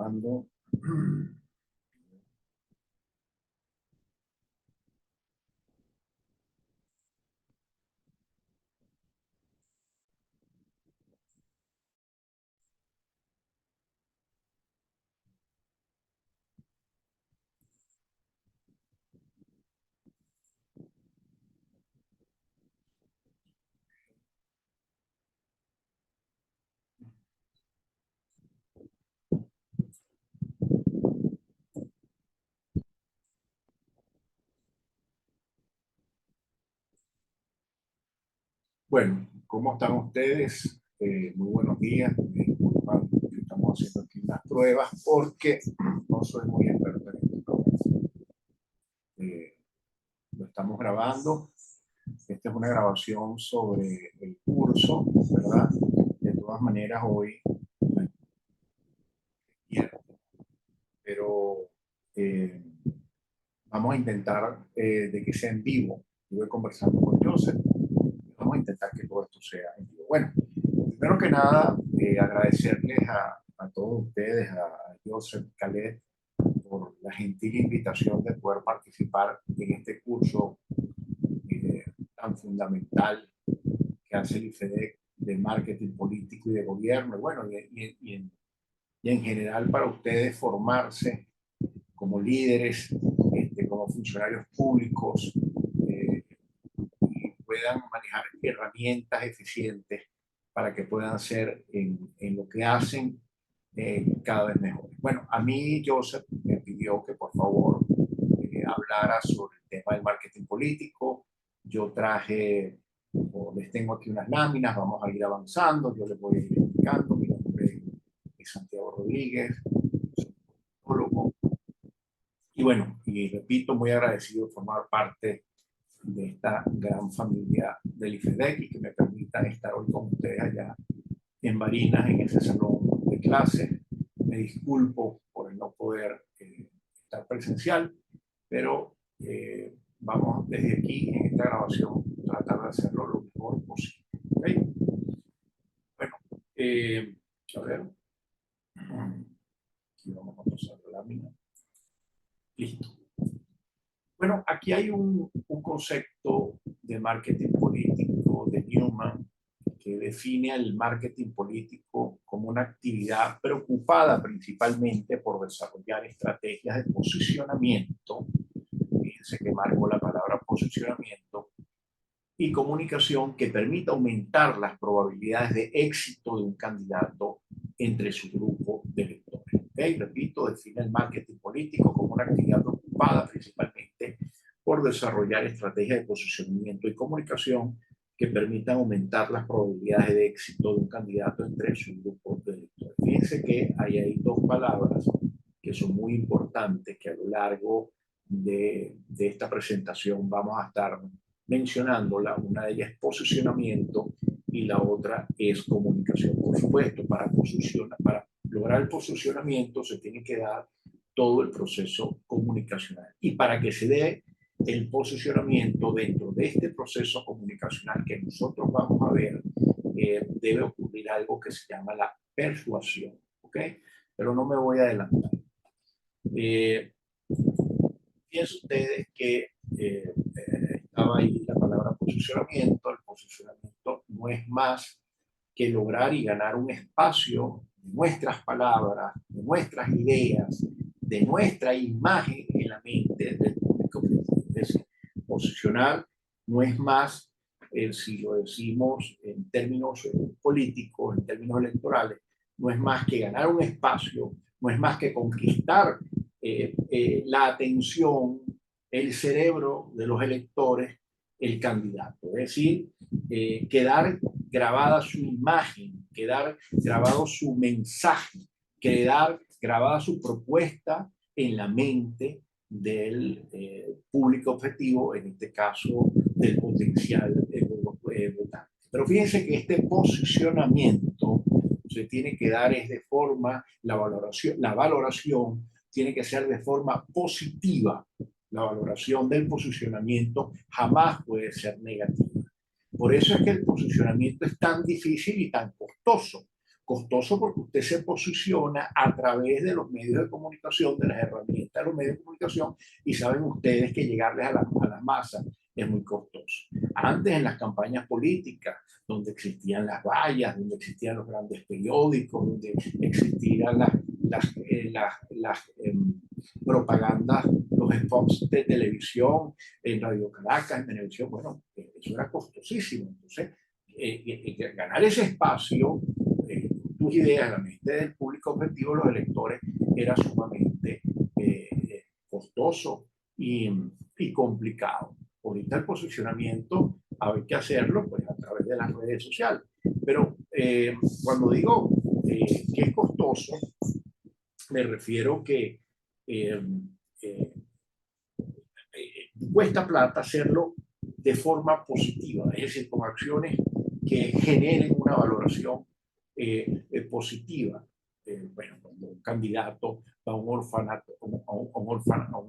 Grabando. Bueno, ¿cómo están ustedes? Muy buenos días. Me disculpan que estamos haciendo aquí unas pruebas porque no soy muy experto en este programa. Lo estamos grabando. Esta es una grabación sobre el curso, ¿verdad? De todas maneras, hoy, pero vamos a intentar de que sea en vivo. Estuve conversando con Joseph. Vamos a intentar que todo esto sea en vivo. Bueno, primero que nada, agradecerles a todos ustedes, a Joseph, Khaled, por la gentil invitación de poder participar en este curso tan fundamental que hace el IFEDEC de marketing político y de gobierno. Y bueno, y en general para ustedes formarse como líderes, como funcionarios públicos, y puedan manejar herramientas eficientes para que puedan ser en lo que hacen cada vez mejor. Bueno, a mí Joseph me pidió que por favor hablara sobre el tema del marketing político. Yo traje, les tengo aquí unas láminas, vamos a ir avanzando, yo les voy a ir explicando. Mi nombre es Santiago Rodríguez, soy politólogo. Y bueno, y repito, muy agradecido de formar parte de esta gran familia del IFEDEC y que me permitan estar hoy con ustedes allá en Barinas, en ese salón de clase. Me disculpo por el no poder estar presencial, pero vamos desde aquí en esta grabación a tratar de hacerlo lo mejor posible. ¿Okay? Bueno, a ver, aquí vamos a pasar la lámina. Listo. Bueno, aquí hay un concepto de marketing político de Newman que define el marketing político como una actividad preocupada principalmente por desarrollar estrategias de posicionamiento, fíjense que marco la palabra posicionamiento, y comunicación que permita aumentar las probabilidades de éxito de un candidato entre su grupo de electores. ¿Okay? Repito, define el marketing político como una actividad preocupada principalmente por desarrollar estrategias de posicionamiento y comunicación que permitan aumentar las probabilidades de éxito de un candidato entre su grupo de electores. Fíjense que hay dos palabras que son muy importantes que a lo largo de esta presentación vamos a estar mencionándola. Una de ellas es posicionamiento y la otra es comunicación. Por supuesto, para lograr el posicionamiento se tiene que dar todo el proceso comunicacional. Y para que se dé el posicionamiento dentro de este proceso comunicacional que nosotros vamos a ver, debe ocurrir algo que se llama la persuasión. ¿Ok? Pero no me voy a adelantar. Piensen ustedes que estaba ahí la palabra posicionamiento. El posicionamiento no es más que lograr y ganar un espacio de nuestras palabras, de nuestras ideas, de nuestra imagen en la mente del público. Es decir, posicionar no es más, si lo decimos en términos políticos, en términos electorales, no es más que ganar un espacio, no es más que conquistar la atención, el cerebro de los electores, el candidato. Es decir, quedar grabada su imagen, quedar grabado su mensaje, quedar grabada su propuesta en la mente del público objetivo, en este caso del potencial votante. Pero fíjense que este posicionamiento se tiene que dar es de forma, la valoración tiene que ser de forma positiva. La valoración del posicionamiento jamás puede ser negativa. Por eso es que el posicionamiento es tan difícil y tan costoso. costoso porque usted se posiciona a través de los medios de comunicación, de las herramientas de los medios de comunicación, y saben ustedes que llegarles a la masa es muy costoso. Antes, en las campañas políticas, donde existían las vallas, donde existían los grandes periódicos, donde existían propagandas, los spots de televisión, en Radio Caracas, en televisión, bueno, eso era costosísimo. Entonces, ganar ese espacio, tus ideas, la mente del público objetivo, los electores, era sumamente costoso y complicado. Ahorita el posicionamiento hay que hacerlo pues, a través de las redes sociales. Pero cuando digo que es costoso, me refiero que eh, eh, cuesta plata hacerlo de forma positiva, es decir, con acciones que generen una valoración positiva. Bueno, cuando un candidato va a un orfanato, a un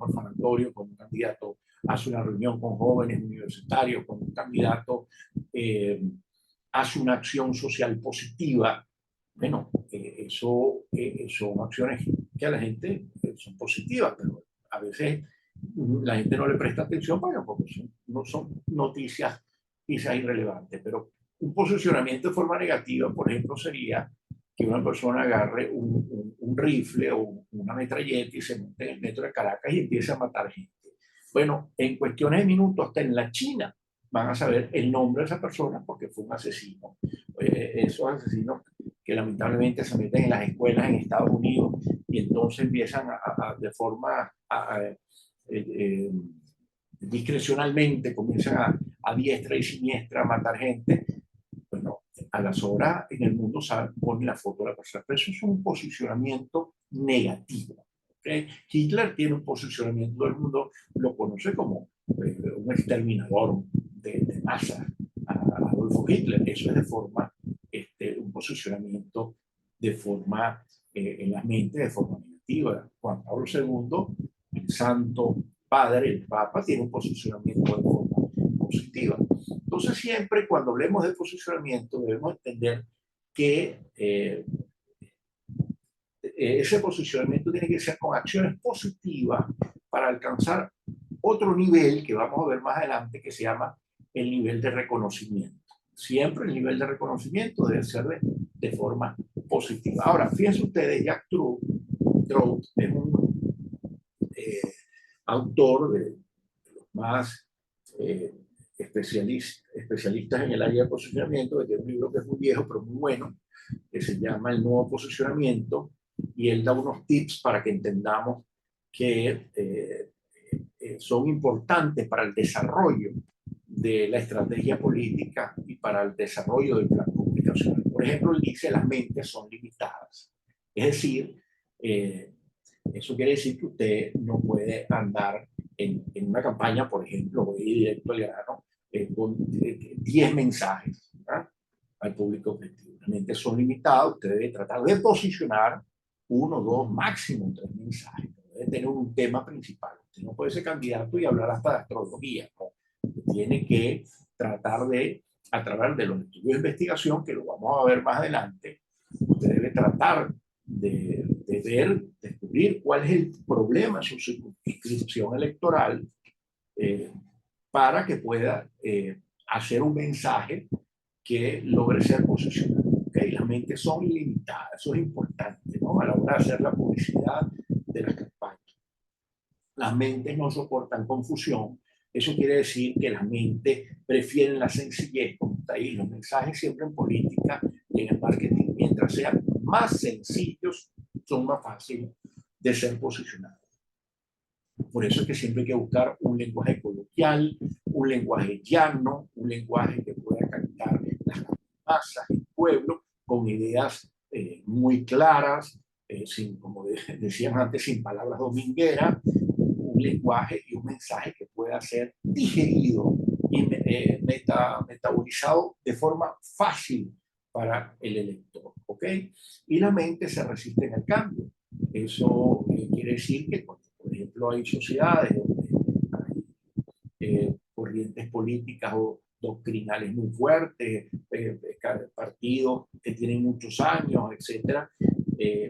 orfanatorio, cuando un candidato hace una reunión con jóvenes universitarios, cuando un candidato hace una acción social positiva, bueno, eso son acciones que a la gente son positivas, pero a veces la gente no le presta atención, bueno, porque no son noticias quizás irrelevantes, pero un posicionamiento de forma negativa, por ejemplo, sería que una persona agarre un rifle o una metralleta y se monte en el metro de Caracas y empiece a matar gente. Bueno, en cuestiones de minutos, hasta en la China, van a saber el nombre de esa persona porque fue un asesino. Esos asesinos que lamentablemente se meten en las escuelas en Estados Unidos y entonces empiezan de forma discrecionalmente, comienzan a diestra y siniestra a matar gente. Bueno, a las horas en el mundo pone la foto de la persona, pero eso es un posicionamiento negativo. ¿Okay? Hitler tiene un posicionamiento, todo el mundo lo conoce como un exterminador de masas, Adolfo Hitler. Eso es de forma, un posicionamiento de forma, en la mente, de forma negativa. Juan Pablo II, el Santo Padre, el Papa, tiene un posicionamiento de forma positiva. Entonces, siempre cuando hablemos de posicionamiento, debemos entender que ese posicionamiento tiene que ser con acciones positivas para alcanzar otro nivel que vamos a ver más adelante, que se llama el nivel de reconocimiento. Siempre el nivel de reconocimiento debe ser de forma positiva. Ahora, fíjense ustedes, Jack Trout es un autor de los más especialistas en el área de posicionamiento, que tiene un libro que es muy viejo, pero muy bueno, que se llama El Nuevo Posicionamiento, y él da unos tips para que entendamos que son importantes para el desarrollo de la estrategia política y para el desarrollo del plan comunicacional. Por ejemplo, él dice las mentes son limitadas. Es decir, eso quiere decir que usted no puede andar en una campaña, por ejemplo, voy directo al grano, con 10 mensajes, ¿verdad?, al público objetivo. Las mentes son limitadas, usted debe tratar de posicionar uno, dos, máximo 3 mensajes. Debe tener un tema principal. Usted no puede ser candidato y hablar hasta de astrología, ¿no? Tiene que tratar de, a través de los estudios de investigación, que lo vamos a ver más adelante, usted debe tratar de ver, descubrir cuál es el problema en su circunscripción electoral para que pueda hacer un mensaje que logre ser posicionado. ¿Okay? Las mentes son ilimitadas, eso es importante, ¿no?, a la hora de hacer la publicidad de las campañas. Las mentes no soportan confusión. Eso quiere decir que las mentes prefieren la sencillez, como está ahí. Los mensajes siempre en política y en el marketing, mientras sean más sencillos, son más fáciles de ser posicionados. Por eso es que siempre hay que buscar un lenguaje coloquial, un lenguaje llano, un lenguaje que pueda captar las masas, el pueblo, con ideas muy claras, sin, como decían antes, sin palabras domingueras, un lenguaje y un mensaje que pueda ser digerido y metabolizado de forma fácil para el elector, ¿ok? Y la mente se resiste al cambio. Eso quiere decir que, por ejemplo, hay sociedades donde hay corrientes políticas o doctrinales muy fuertes, partidos que tienen muchos años, etcétera.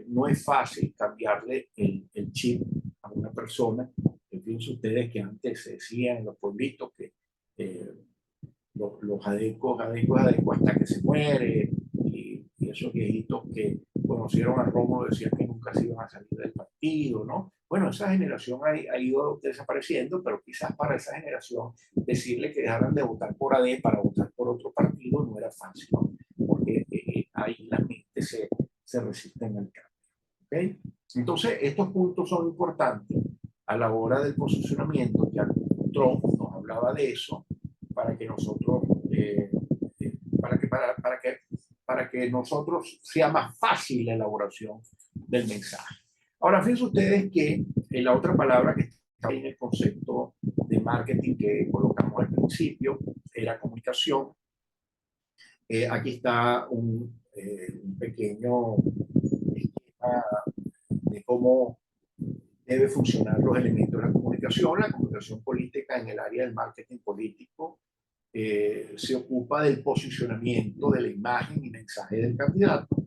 No es fácil cambiarle el chip a una persona. Fíjense ustedes que antes se decían en los pueblitos que los adecos hasta que se muere, y esos viejitos que conocieron a Rómulo decían que nunca se iban a salir del partido, ¿no? Bueno, esa generación ha ido desapareciendo, pero quizás para esa generación decirle que dejaran de votar por AD para votar por otro partido no era fácil, ¿no? Porque ahí las mentes se resisten al cambio. ¿Okay? Entonces, estos puntos son importantes a la hora del posicionamiento. Ya Trump nos hablaba de eso, para que nosotros, para que nosotros sea más fácil la elaboración del mensaje. Ahora, fíjense ustedes que la otra palabra que está en el concepto de marketing que colocamos al principio era comunicación. Aquí está un pequeño esquema de cómo debe funcionar los elementos de la comunicación política en el área del marketing político. Se ocupa del posicionamiento de la imagen y mensaje del candidato.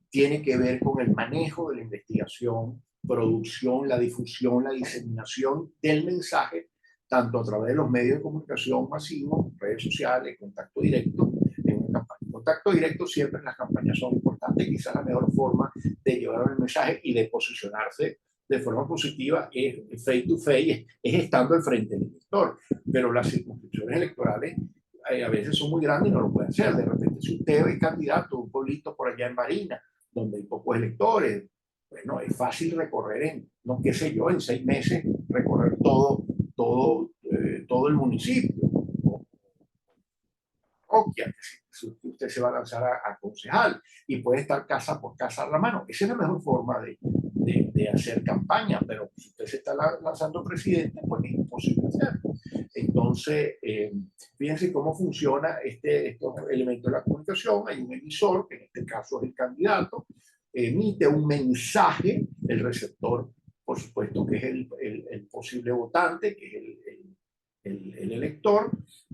Tiene que ver con el manejo de la investigación, producción, la difusión, la diseminación del mensaje, tanto a través de los medios de comunicación masivos, redes sociales, contacto directo, en una campaña. Contacto directo siempre en las campañas son importantes, quizás la mejor forma de llevar el mensaje y de posicionarse de forma positiva es face to face, es estando al frente del elector, pero las circunscripciones electorales a veces son muy grandes y no lo pueden hacer. De repente, si usted es candidato a un pueblito por allá en Marina, donde hay pocos electores, bueno, es fácil recorrer no qué sé yo, en 6 meses, recorrer todo el municipio. Parroquia, si usted se va a lanzar a concejal y puede estar casa por casa a la mano. Esa es la mejor forma de hacer campaña, pero si usted se está lanzando presidente, pues es imposible hacerlo. Entonces, fíjense cómo funciona estos elementos de la comunicación. Hay un emisor, que en este caso es el candidato, emite un mensaje, el receptor, por supuesto, que es el posible votante, que es el elector,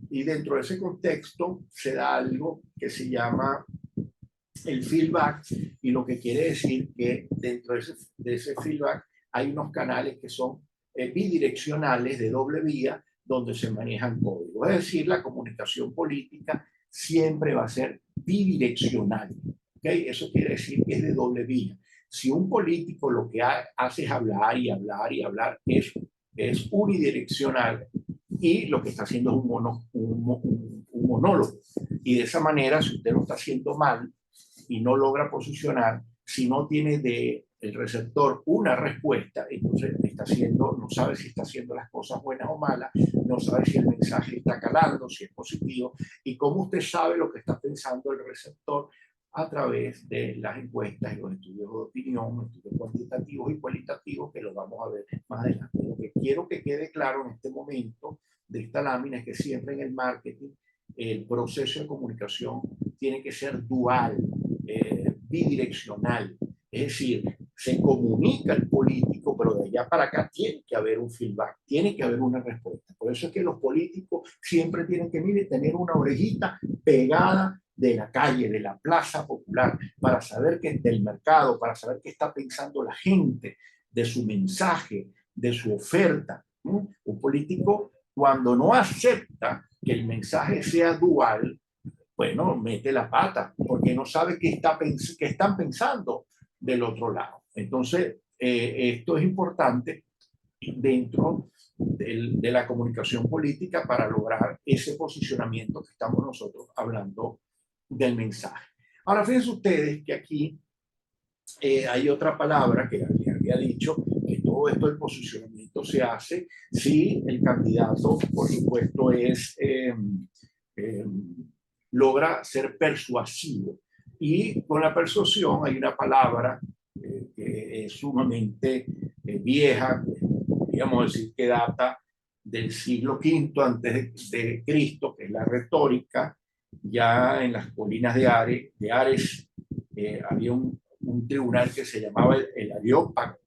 y dentro de ese contexto se da algo que se llama el feedback, y lo que quiere decir que dentro de ese feedback hay unos canales que son bidireccionales de doble vía, donde se manejan códigos. Es decir, la comunicación política siempre va a ser bidireccional. ¿Okay? Eso quiere decir que es de doble vía. Si un político lo que hace es hablar y hablar y hablar, es unidireccional, y lo que está haciendo es un monólogo. Y de esa manera, si usted lo está haciendo mal y no logra posicionar, si no tiene del receptor una respuesta, entonces no sabe si está haciendo las cosas buenas o malas, no sabe si el mensaje está calando, si es positivo, y cómo usted sabe lo que está pensando el receptor a través de las encuestas y los estudios de opinión, estudios cuantitativos y cualitativos, que los vamos a ver más adelante. Lo que quiero que quede claro en este momento de esta lámina es que siempre en el marketing el proceso de comunicación tiene que ser dual, bidireccional. Es decir, se comunica el político, pero de allá para acá tiene que haber un feedback, tiene que haber una respuesta. Por eso es que los políticos siempre tienen que tener una orejita pegada de la calle, de la plaza popular, para saber que del mercado, para saber qué está pensando la gente, de su mensaje, de su oferta. Un político, cuando no acepta que el mensaje sea dual, bueno, mete la pata, porque no sabe qué están pensando del otro lado. Entonces, esto es importante dentro de la comunicación política para lograr ese posicionamiento que estamos nosotros hablando del mensaje. Ahora, fíjense ustedes que aquí hay otra palabra que había dicho, que todo esto del posicionamiento se hace si el candidato, por supuesto, logra ser persuasivo. Y con la persuasión hay una palabra que es sumamente vieja, podríamos decir que data del siglo V antes de Cristo, que es la retórica. Ya en las colinas de Ares había un tribunal que se llamaba el Areópago,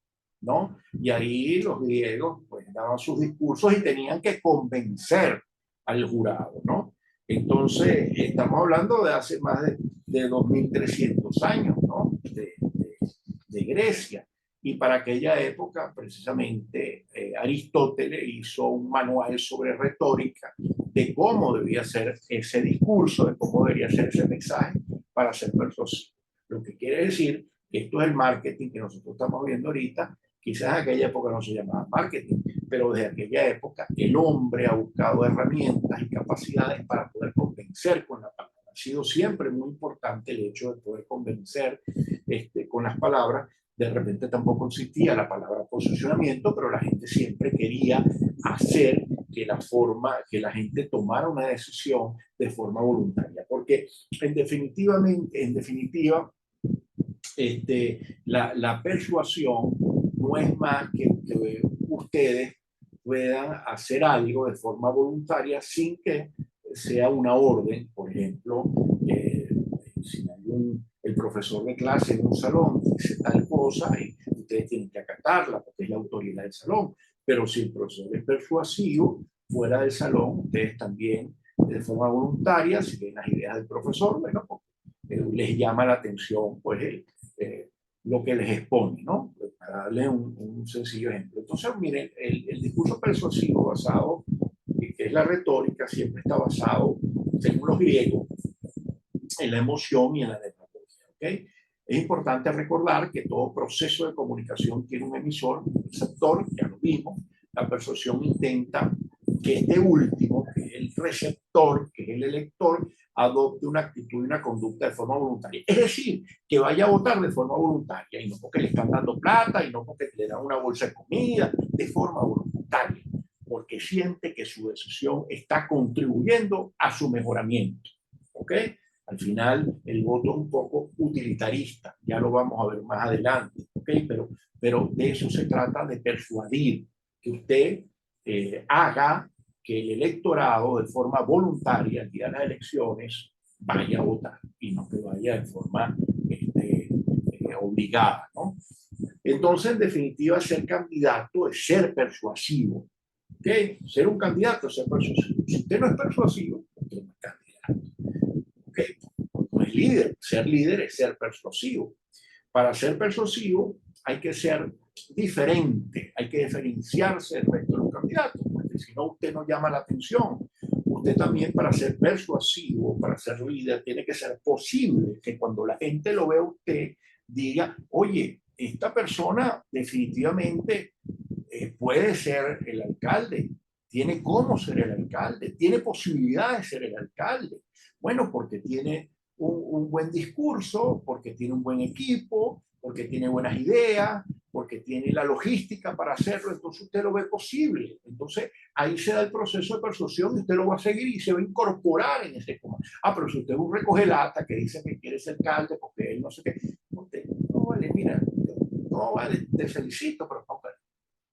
¿no? Y ahí los griegos pues daban sus discursos y tenían que convencer al jurado, ¿no? Entonces, estamos hablando de hace más de 2300 años, ¿no? De Grecia. Y para aquella época, precisamente, Aristóteles hizo un manual sobre retórica de cómo debía ser ese discurso, de cómo debería ser ese mensaje para ser persuasivo. Lo que quiere decir que esto es el marketing que nosotros estamos viendo ahorita. Quizás en aquella época no se llamaba marketing, pero desde aquella época el hombre ha buscado herramientas y capacidades para poder convencer con la palabra. Ha sido siempre muy importante el hecho de poder convencer con las palabras. De repente tampoco existía la palabra posicionamiento, pero la gente siempre quería hacer que que la gente tomara una decisión de forma voluntaria, porque en definitiva, la persuasión no es más que ustedes puedan hacer algo de forma voluntaria sin que sea una orden. Por ejemplo, si el profesor de clase en un salón dice tal cosa y ustedes tienen que acatarla porque es la autoridad del salón, pero si el profesor es persuasivo fuera del salón, ustedes también de forma voluntaria, si ven las ideas del profesor, bueno, les llama la atención pues lo que les expone, ¿no? Para darles un sencillo ejemplo. Entonces, miren, el discurso persuasivo basado, que es la retórica, siempre está basado, según los griegos, en la emoción y en la demagogia, ¿ok? Es importante recordar que todo proceso de comunicación tiene un emisor, un receptor, ya lo vimos. La persuasión intenta que este último, que es el receptor, que es el elector, adopte una actitud y una conducta de forma voluntaria. Es decir, que vaya a votar de forma voluntaria y no porque le están dando plata y no porque le dan una bolsa de comida, de forma voluntaria, porque siente que su decisión está contribuyendo a su mejoramiento. ¿Ok? Al final, el voto es un poco utilitarista, ya lo vamos a ver más adelante, ¿ok? Pero de eso se trata, de persuadir, que usted haga que el electorado de forma voluntaria, el día de las elecciones, vaya a votar y no que vaya de forma obligada, ¿no? Entonces, en definitiva, ser candidato es ser persuasivo, ¿ok? Ser un candidato es ser persuasivo. Si usted no es persuasivo, usted no es candidato. ¿Okay? No es líder. Ser líder es ser persuasivo. Para ser persuasivo hay que ser diferente, hay que diferenciarse del resto de los candidatos, porque si no usted no llama la atención. Usted también, para ser persuasivo, para ser líder, tiene que ser posible que cuando la gente lo vea a usted diga, oye, esta persona definitivamente puede ser el alcalde, tiene cómo ser el alcalde, tiene posibilidad de ser el alcalde. Bueno, porque tiene un buen discurso, porque tiene un buen equipo, porque tiene buenas ideas, porque tiene la logística para hacerlo, entonces usted lo ve posible. Entonces ahí se da el proceso de persuasión y usted lo va a seguir y se va a incorporar en ese comando. Ah, pero si usted es un recogelata que dice que quiere ser alcalde porque él no sé qué, usted, no vale, mira, no vale, te felicito, pero no vale.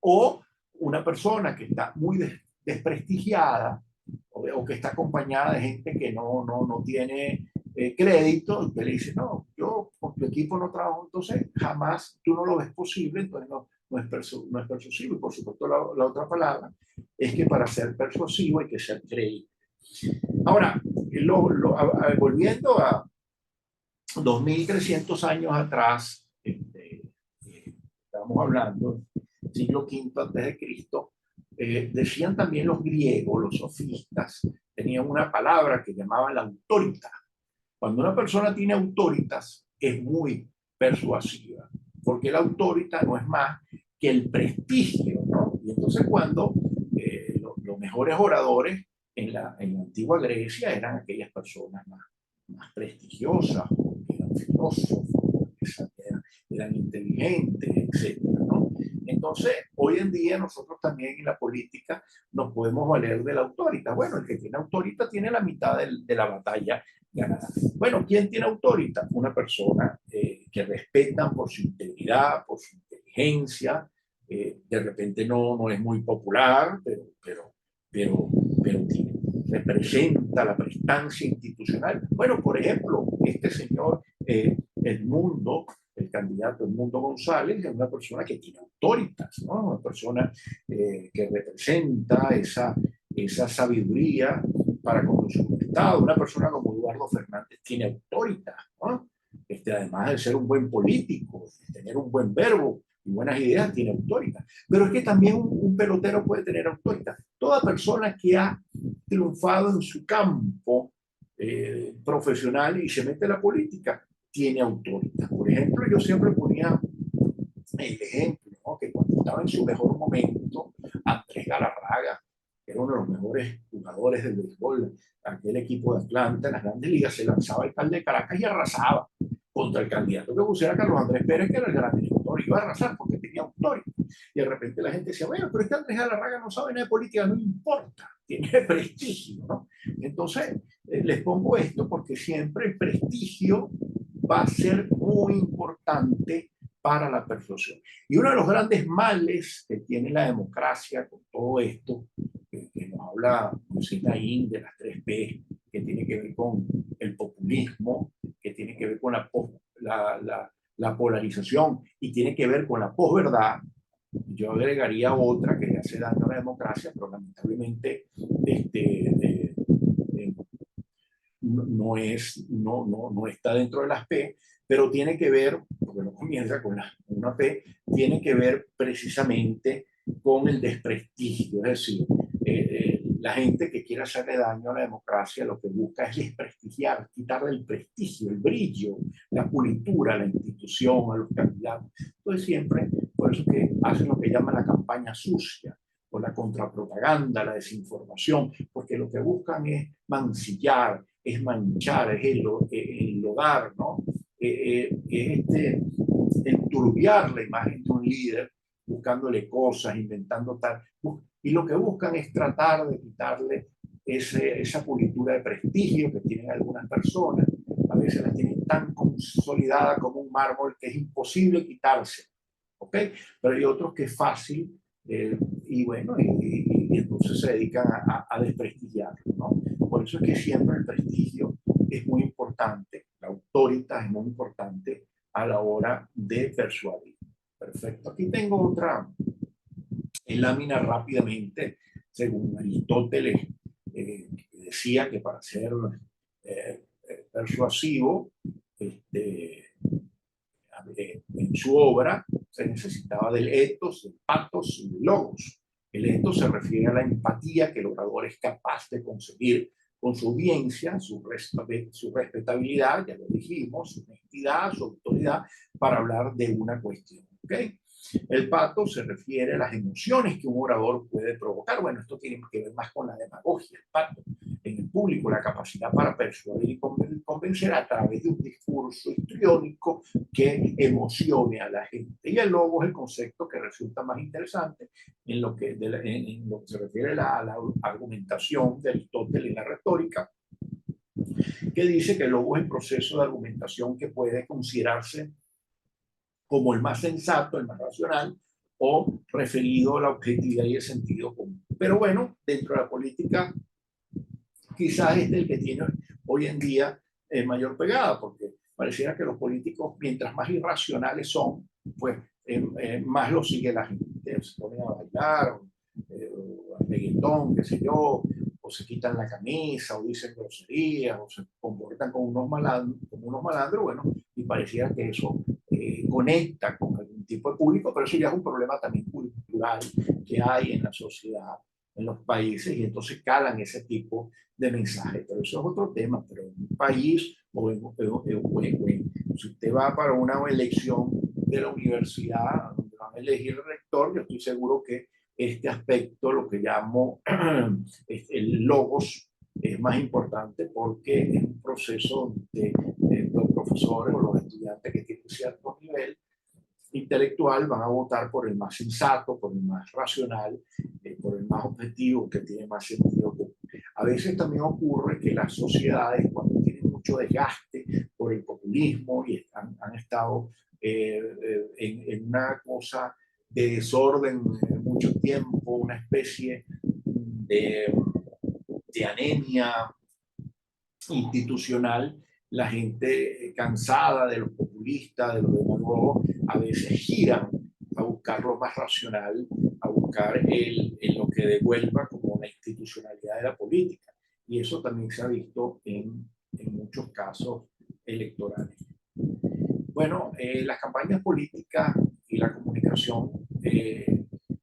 O una persona que está muy desprestigiada o que está acompañada de gente que no tiene crédito, usted le dice, no, yo con tu equipo no trabajo, entonces jamás tú no lo ves posible, entonces no es persuasivo. Y por supuesto la otra palabra es que para ser persuasivo hay que ser creíble. Ahora, volviendo a 2300 años atrás, estamos hablando siglo V antes de Cristo, decían también los griegos, los sofistas, tenían una palabra que llamaban la autoritas. Cuando una persona tiene autoritas, es muy persuasiva, porque la autoridad no es más que el prestigio, ¿no? Y entonces cuando los mejores oradores en la antigua Grecia eran aquellas personas más prestigiosas, que eran filósofos, eran inteligentes, etcétera, ¿no? Entonces, hoy en día nosotros también en la política nos podemos valer de la autoridad. Bueno, el que tiene autoridad tiene la mitad de la batalla ganada. Bueno, ¿quién tiene autoridad? Una persona que respetan por su integridad, por su inteligencia. De repente no es muy popular, pero tiene, representa la prestancia institucional. Bueno, por ejemplo, este señor Edmundo, el candidato Edmundo González, es una persona que tiene autoridad, ¿no? Una persona que representa esa sabiduría para conducir un Estado. Una persona como Eduardo Fernández tiene autoridad, ¿no? Además de ser un buen político, de tener un buen verbo y buenas ideas, tiene autoridad. Pero es que también un pelotero puede tener autoridad. Toda persona que ha triunfado en su campo profesional y se mete a la política, tiene autoridad. Por ejemplo, yo siempre ponía el ejemplo, ¿no? Que cuando estaba en su mejor momento, Andrés Galarraga, que era uno de los mejores jugadores del béisbol, aquel equipo de Atlanta en las grandes ligas, se lanzaba al alcalde de Caracas y arrasaba contra el candidato que pusiera Carlos Andrés Pérez, que era el gran director, iba a arrasar porque tenía autoridad. Y de repente la gente decía, bueno, pero es que Andrés Galarraga no sabe nada de política, no importa, tiene prestigio, ¿no? Entonces, les pongo esto porque siempre el prestigio va a ser muy importante para la persuasión. Y uno de los grandes males que tiene la democracia con todo esto, que nos habla José Naín de las 3P, que tiene que ver con el populismo, que tiene que ver con la polarización y tiene que ver con la posverdad. Yo agregaría otra que le hace daño a la democracia, pero lamentablemente no está dentro de las P, pero tiene que ver, porque no comienza con una P, tiene que ver precisamente con el desprestigio. Es decir, la gente que quiere hacerle daño a la democracia lo que busca es desprestigiar, quitarle el prestigio, el brillo, la pulitura a la institución, a los candidatos. Entonces siempre, por eso que hacen lo que llaman la campaña sucia, o la contrapropaganda, la desinformación, porque lo que buscan es mancillar, es manchar, es enlodar, ¿no? Enturbiar la imagen de un líder, buscándole cosas, inventando tal. Y lo que buscan es tratar de quitarle esa pulitura de prestigio que tienen algunas personas. A veces la tienen tan consolidada como un mármol que es imposible quitarse. ¿Ok? Pero hay otros que es fácil y bueno, y entonces se dedican a desprestigiarlo, ¿no? Por eso es que siempre el prestigio es muy importante, la autoridad es muy importante a la hora de persuadir. Perfecto. Aquí tengo otra lámina rápidamente, según Aristóteles, decía que para ser persuasivo, en su obra se necesitaba del ethos, del pathos y del logos. El ethos se refiere a la empatía que el orador es capaz de conseguir con su audiencia, su respetabilidad, ya lo dijimos, su honestidad, su autoridad, para hablar de una cuestión. ¿Okay? El pathos se refiere a las emociones que un orador puede provocar. Bueno, esto tiene que ver más con la demagogia, el pathos en el público, la capacidad para persuadir y convencer a través de un discurso histriónico que emocione a la gente. Y el logo es el concepto que resulta más interesante en lo que se refiere a la argumentación de Aristóteles en la retórica, que dice que el logo es el proceso de argumentación que puede considerarse como el más sensato, el más racional, o referido a la objetividad y el sentido común. Pero bueno, dentro de la política, quizás este es el que tiene hoy en día mayor pegada, porque pareciera que los políticos, mientras más irracionales son, pues más lo sigue la gente. Se ponen a bailar, o al reggaetón, qué sé yo, o se quitan la camisa, o dicen groserías, o se comportan como unos malandros, bueno, y pareciera que eso conecta con algún tipo de público, pero eso ya es un problema también cultural que hay en la sociedad, en los países, y entonces calan ese tipo de mensajes. Pero eso es otro tema, pero en un país, si usted va para una elección de la universidad, donde van a elegir el rector, yo estoy seguro que este aspecto, lo que llamo el logos, es más importante porque es un proceso de los profesores o los estudiantes que tienen cierto nivel intelectual van a votar por el más sensato, por el más racional, por el más objetivo, que tiene más sentido común. A veces también ocurre que las sociedades, cuando tienen mucho desgaste por el populismo y han estado en una cosa de desorden mucho tiempo, una especie de anemia institucional, la gente cansada de los populistas, de los demagogos, a veces giran a buscar lo más racional, a buscar lo que devuelva como la institucionalidad de la política. Y eso también se ha visto en muchos casos electorales. Bueno, las campañas políticas y la comunicación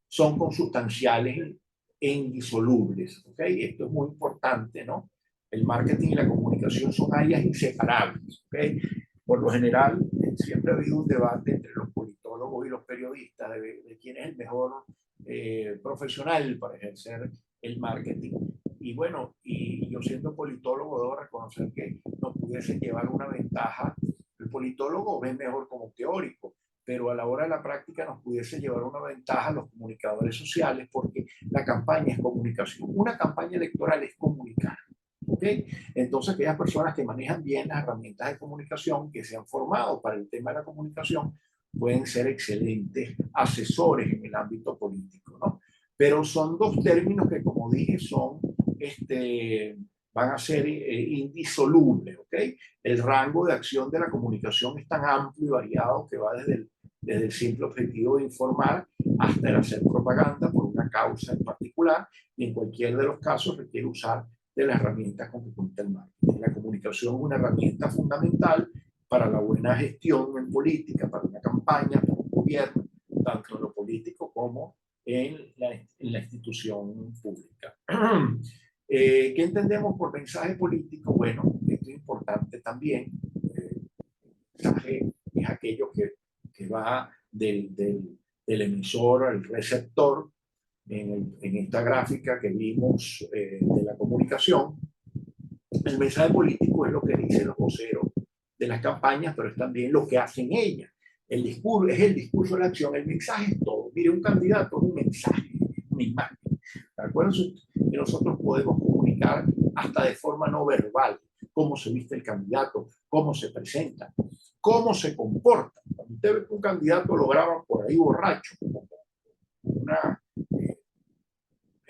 son consustanciales e indisolubles. ¿Okay? Esto es muy importante, ¿no? El marketing y la comunicación son áreas inseparables. ¿Okay? Por lo general, siempre ha habido un debate entre los politólogos y los periodistas de quién es el mejor profesional para ejercer el marketing. Y bueno, y yo siendo politólogo debo reconocer que nos pudiese llevar una ventaja. El politólogo ve mejor como teórico, pero a la hora de la práctica nos pudiese llevar una ventaja a los comunicadores sociales porque la campaña es comunicación. Una campaña electoral es comunicar. ¿Okay? Entonces, aquellas personas que manejan bien las herramientas de comunicación, que se han formado para el tema de la comunicación, pueden ser excelentes asesores en el ámbito político, ¿no? Pero son dos términos que, como dije, van a ser indisolubles, ¿ok? El rango de acción de la comunicación es tan amplio y variado que va desde el simple objetivo de informar hasta el hacer propaganda por una causa en particular, y en cualquier de los casos requiere usar de las herramientas con que cuenta el marketing. La comunicación es una herramienta fundamental para la buena gestión en política, para una campaña, para un gobierno, tanto en lo político como en la institución pública. ¿Qué entendemos por mensaje político? Bueno, esto es importante también. Mensaje es aquello que va del emisor al receptor. En esta gráfica que vimos de la comunicación, el mensaje político es lo que dicen los voceros de las campañas, pero es también lo que hacen ellas. El discurso es el discurso de la acción, el mensaje es todo. Mire, un candidato es un mensaje, es una imagen. Acuérdense que nosotros podemos comunicar hasta de forma no verbal cómo se viste el candidato, cómo se presenta, cómo se comporta. Cuando usted ve que un candidato lo graban por ahí borracho, como una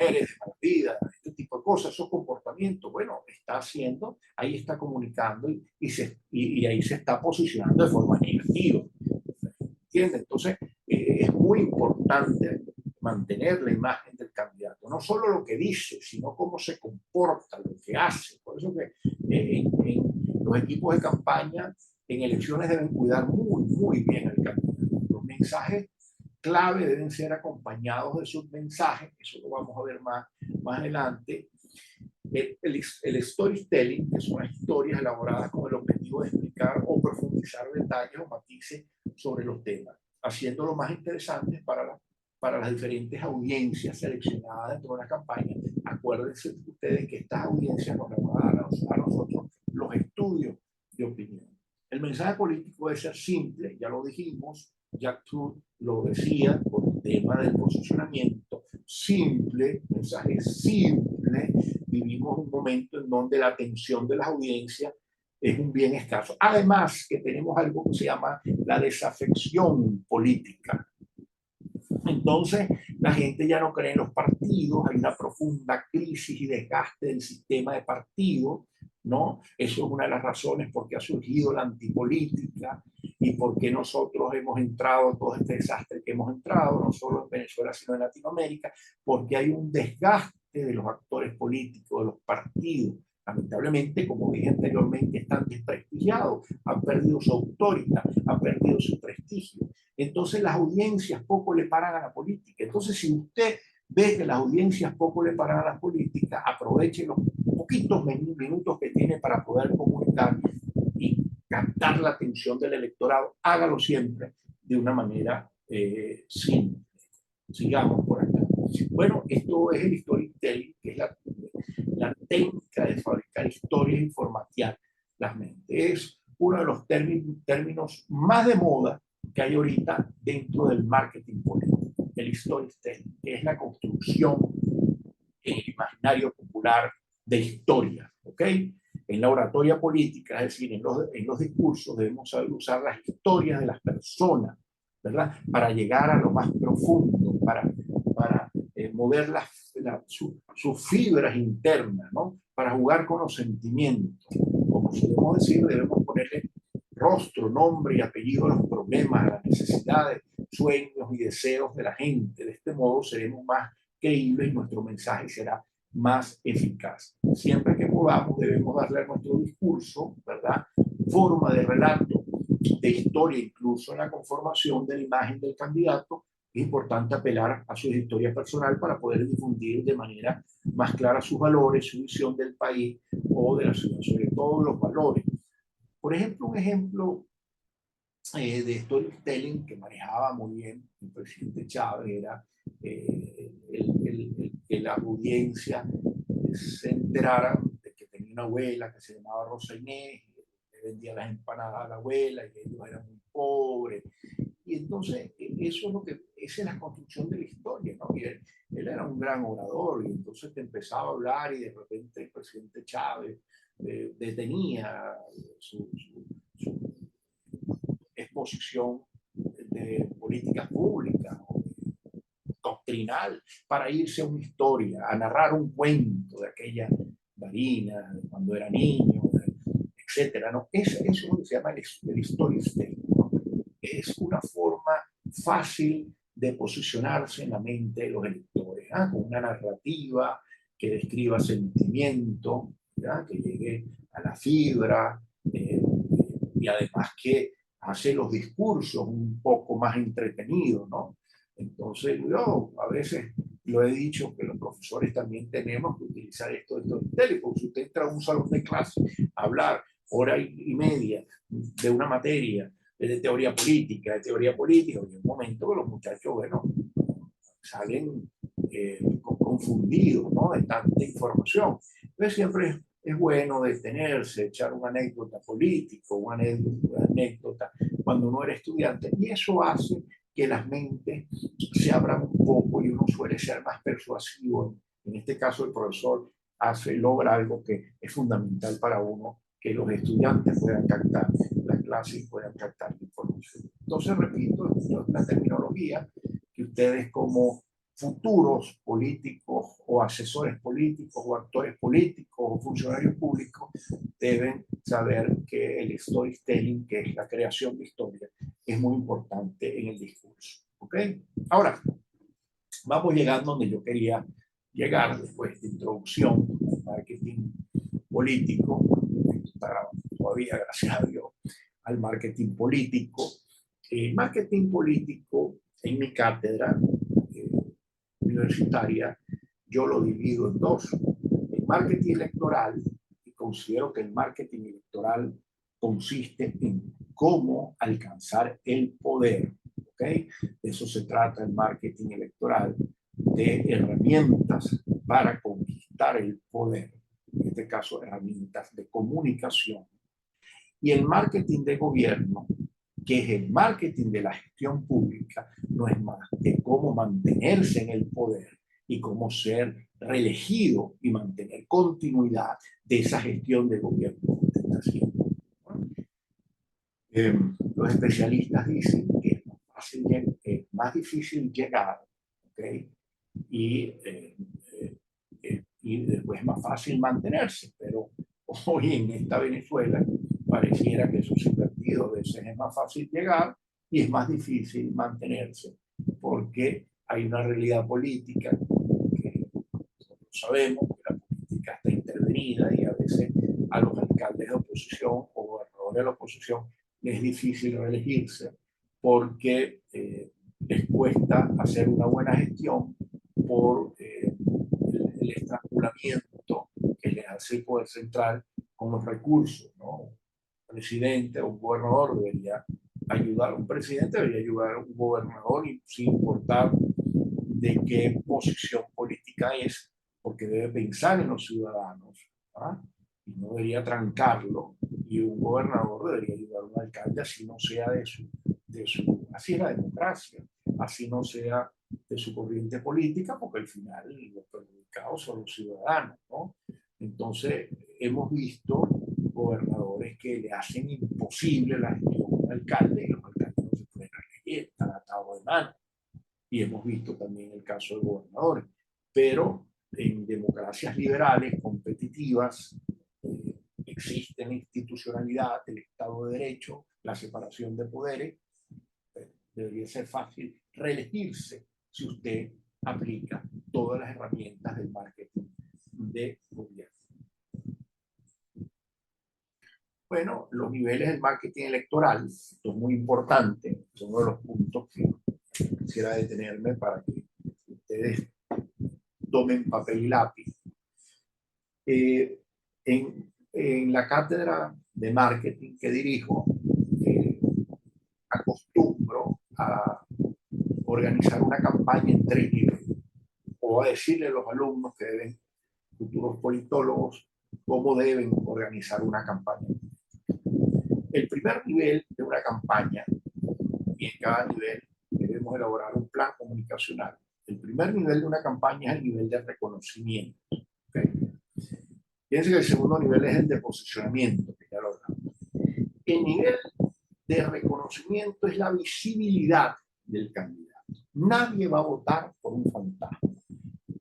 mujeres de mala vida, este tipo de cosas, esos comportamientos, bueno, está haciendo, ahí está comunicando y ahí se está posicionando de forma negativa. ¿Entiendes? Entonces, es muy importante mantener la imagen del candidato, no solo lo que dice, sino cómo se comporta, lo que hace. Por eso que en los equipos de campaña, en elecciones deben cuidar muy bien al candidato. Los mensajes clave deben ser acompañados de sus mensajes, eso lo vamos a ver más adelante. El storytelling, que son las historias elaboradas con el objetivo de explicar o profundizar detalles o matices sobre los temas, haciéndolo más interesante para las diferentes audiencias seleccionadas dentro de la campaña. Acuérdense ustedes que estas audiencias nos van a dar a nosotros los estudios de opinión. El mensaje político debe ser simple, ya lo dijimos, Jack Truth lo decía por el tema del posicionamiento, simple, mensaje simple. Vivimos un momento en donde la atención de las audiencias es un bien escaso. Además que tenemos algo que se llama la desafección política. Entonces, la gente ya no cree en los partidos, hay una profunda crisis y desgaste del sistema de partidos, ¿no? Eso es una de las razones por qué ha surgido la antipolítica y por qué nosotros hemos entrado en todo este desastre que hemos entrado, no solo en Venezuela, sino en Latinoamérica, porque hay un desgaste de los actores políticos, de los partidos. Lamentablemente, como dije anteriormente, están desprestigiados, han perdido su autoridad, han perdido su prestigio. Entonces las audiencias poco le paran a la política. Entonces, si usted ve que las audiencias poco le paran a la política, aproveche los poquitos minutos que tiene para poder comunicar y captar la atención del electorado. Hágalo siempre de una manera simple. Sigamos por acá. Bueno, esto es el storytelling, que es la técnica de fabricar historias y formatear las mentes. Es uno de los términos más de moda que hay ahorita dentro del marketing político, el storytelling, que es la construcción en el imaginario popular de historias, ¿ok? En la oratoria política, es decir, en los discursos, debemos saber usar las historias de las personas, ¿verdad? Para llegar a lo más profundo, para mover sus fibras internas, ¿no? Para jugar con los sentimientos. Como solemos decir, debemos ponerle rostro, nombre y apellido a los problemas, a las necesidades, sueños y deseos de la gente. De este modo seremos más creíbles y nuestro mensaje será más eficaz. Siempre que podamos debemos darle a nuestro discurso, ¿verdad?, forma de relato, de historia, incluso en la conformación de la imagen del candidato. Es importante apelar a su historia personal para poder difundir de manera más clara sus valores, su visión del país o de la ciudad, sobre todo los valores. Por ejemplo, un ejemplo de storytelling que manejaba muy bien el presidente Chávez era que la audiencia se enterara de que tenía una abuela que se llamaba Rosa Inés, y le vendía las empanadas a la abuela y ellos eran muy pobres. Y entonces, eso es lo que, esa es la construcción de la historia, ¿no? Y él era un gran orador, y entonces te empezaba a hablar, y de repente el presidente Chávez detenía su exposición de políticas públicas o doctrinal para irse a una historia, a narrar un cuento de aquella Marina, de cuando era niño, etcétera, ¿no? Eso es lo que se llama el storytelling, ¿no? Es una forma fácil de posicionarse en la mente de los electores, ¿ah? Con una narrativa que describa sentimiento, ¿ya?, que llegue a la fibra, y además que hace los discursos un poco más entretenidos, ¿no? Entonces, yo a veces lo he dicho que los profesores también tenemos que utilizar esto de storytelling, porque si usted entra a un salón de clase a hablar hora y media de una materia de teoría política, y en un momento que los muchachos, bueno, salen confundidos, ¿no?, de tanta información. Entonces siempre es bueno detenerse, echar una anécdota política, una anécdota cuando uno era estudiante, y eso hace que las mentes se abran un poco y uno suele ser más persuasivo. En este caso el profesor logra algo que es fundamental para uno, que los estudiantes puedan captar la clase y puedan captar la información. Entonces, repito, la terminología que ustedes como futuros políticos o asesores políticos o actores políticos o funcionarios públicos deben saber que el storytelling, que es la creación de historia, es muy importante en el discurso. ¿Ok? Ahora, vamos llegando donde yo quería llegar después de introducción al marketing político. Esto está grabando todavía, gracias a Dios, al marketing político. El marketing político, en mi cátedra universitaria, yo lo divido en dos: el marketing electoral, y considero que el marketing electoral consiste en cómo alcanzar el poder. ¿Ok? De eso se trata el marketing electoral, de herramientas para conquistar el poder, en este caso herramientas de comunicación. Y el marketing de gobierno, que es el marketing de la gestión pública, no es más de cómo mantenerse en el poder y cómo ser reelegido y mantener continuidad de esa gestión de gobierno que usted está haciendo. Los especialistas dicen que es más difícil llegar, ¿okay?, y después es más fácil mantenerse, pero hoy en esta Venezuela pareciera que eso es invertido. A veces es más fácil llegar y es más difícil mantenerse, porque hay una realidad política que nosotros sabemos que la política está intervenida, y a veces a los alcaldes de oposición o gobernadores de la oposición les es difícil reelegirse porque les cuesta hacer una buena gestión por el estrangulamiento que les hace el poder central con los recursos, ¿no? Un presidente o un gobernador debería ayudar, un presidente debería ayudar a un gobernador, y sin importar de qué posición política es, porque debe pensar en los ciudadanos, ¿ah? Y no debería trancarlo, y un gobernador debería ayudar a un alcalde, así no sea así es la democracia, así no sea de su corriente política, porque al final los perjudicados son los ciudadanos, ¿no? Entonces, hemos visto gobernadores que le hacen imposible la gestión a un alcalde, y los alcaldes no se pueden reelegir, están atados de mano. Y hemos visto también el caso de gobernadores. Pero en democracias liberales, competitivas, existe la institucionalidad, el Estado de Derecho, la separación de poderes. Debería ser fácil reelegirse si usted aplica todas las herramientas del marketing de gobierno. Bueno, los niveles del marketing electoral, esto es muy importante, es uno de los puntos que quisiera detenerme para que ustedes tomen papel y lápiz. En la cátedra de marketing que dirijo, acostumbro a organizar una campaña en 3 niveles, o a decirle a los alumnos que deben, futuros politólogos, cómo deben organizar una campaña. El primer nivel de una campaña, y en cada nivel debemos elaborar un plan comunicacional. El primer nivel de una campaña es el nivel de reconocimiento. ¿Okay? Fíjense que el segundo nivel es el de posicionamiento, que ya lo hablamos. El nivel de reconocimiento es la visibilidad del candidato. Nadie va a votar por un fantasma.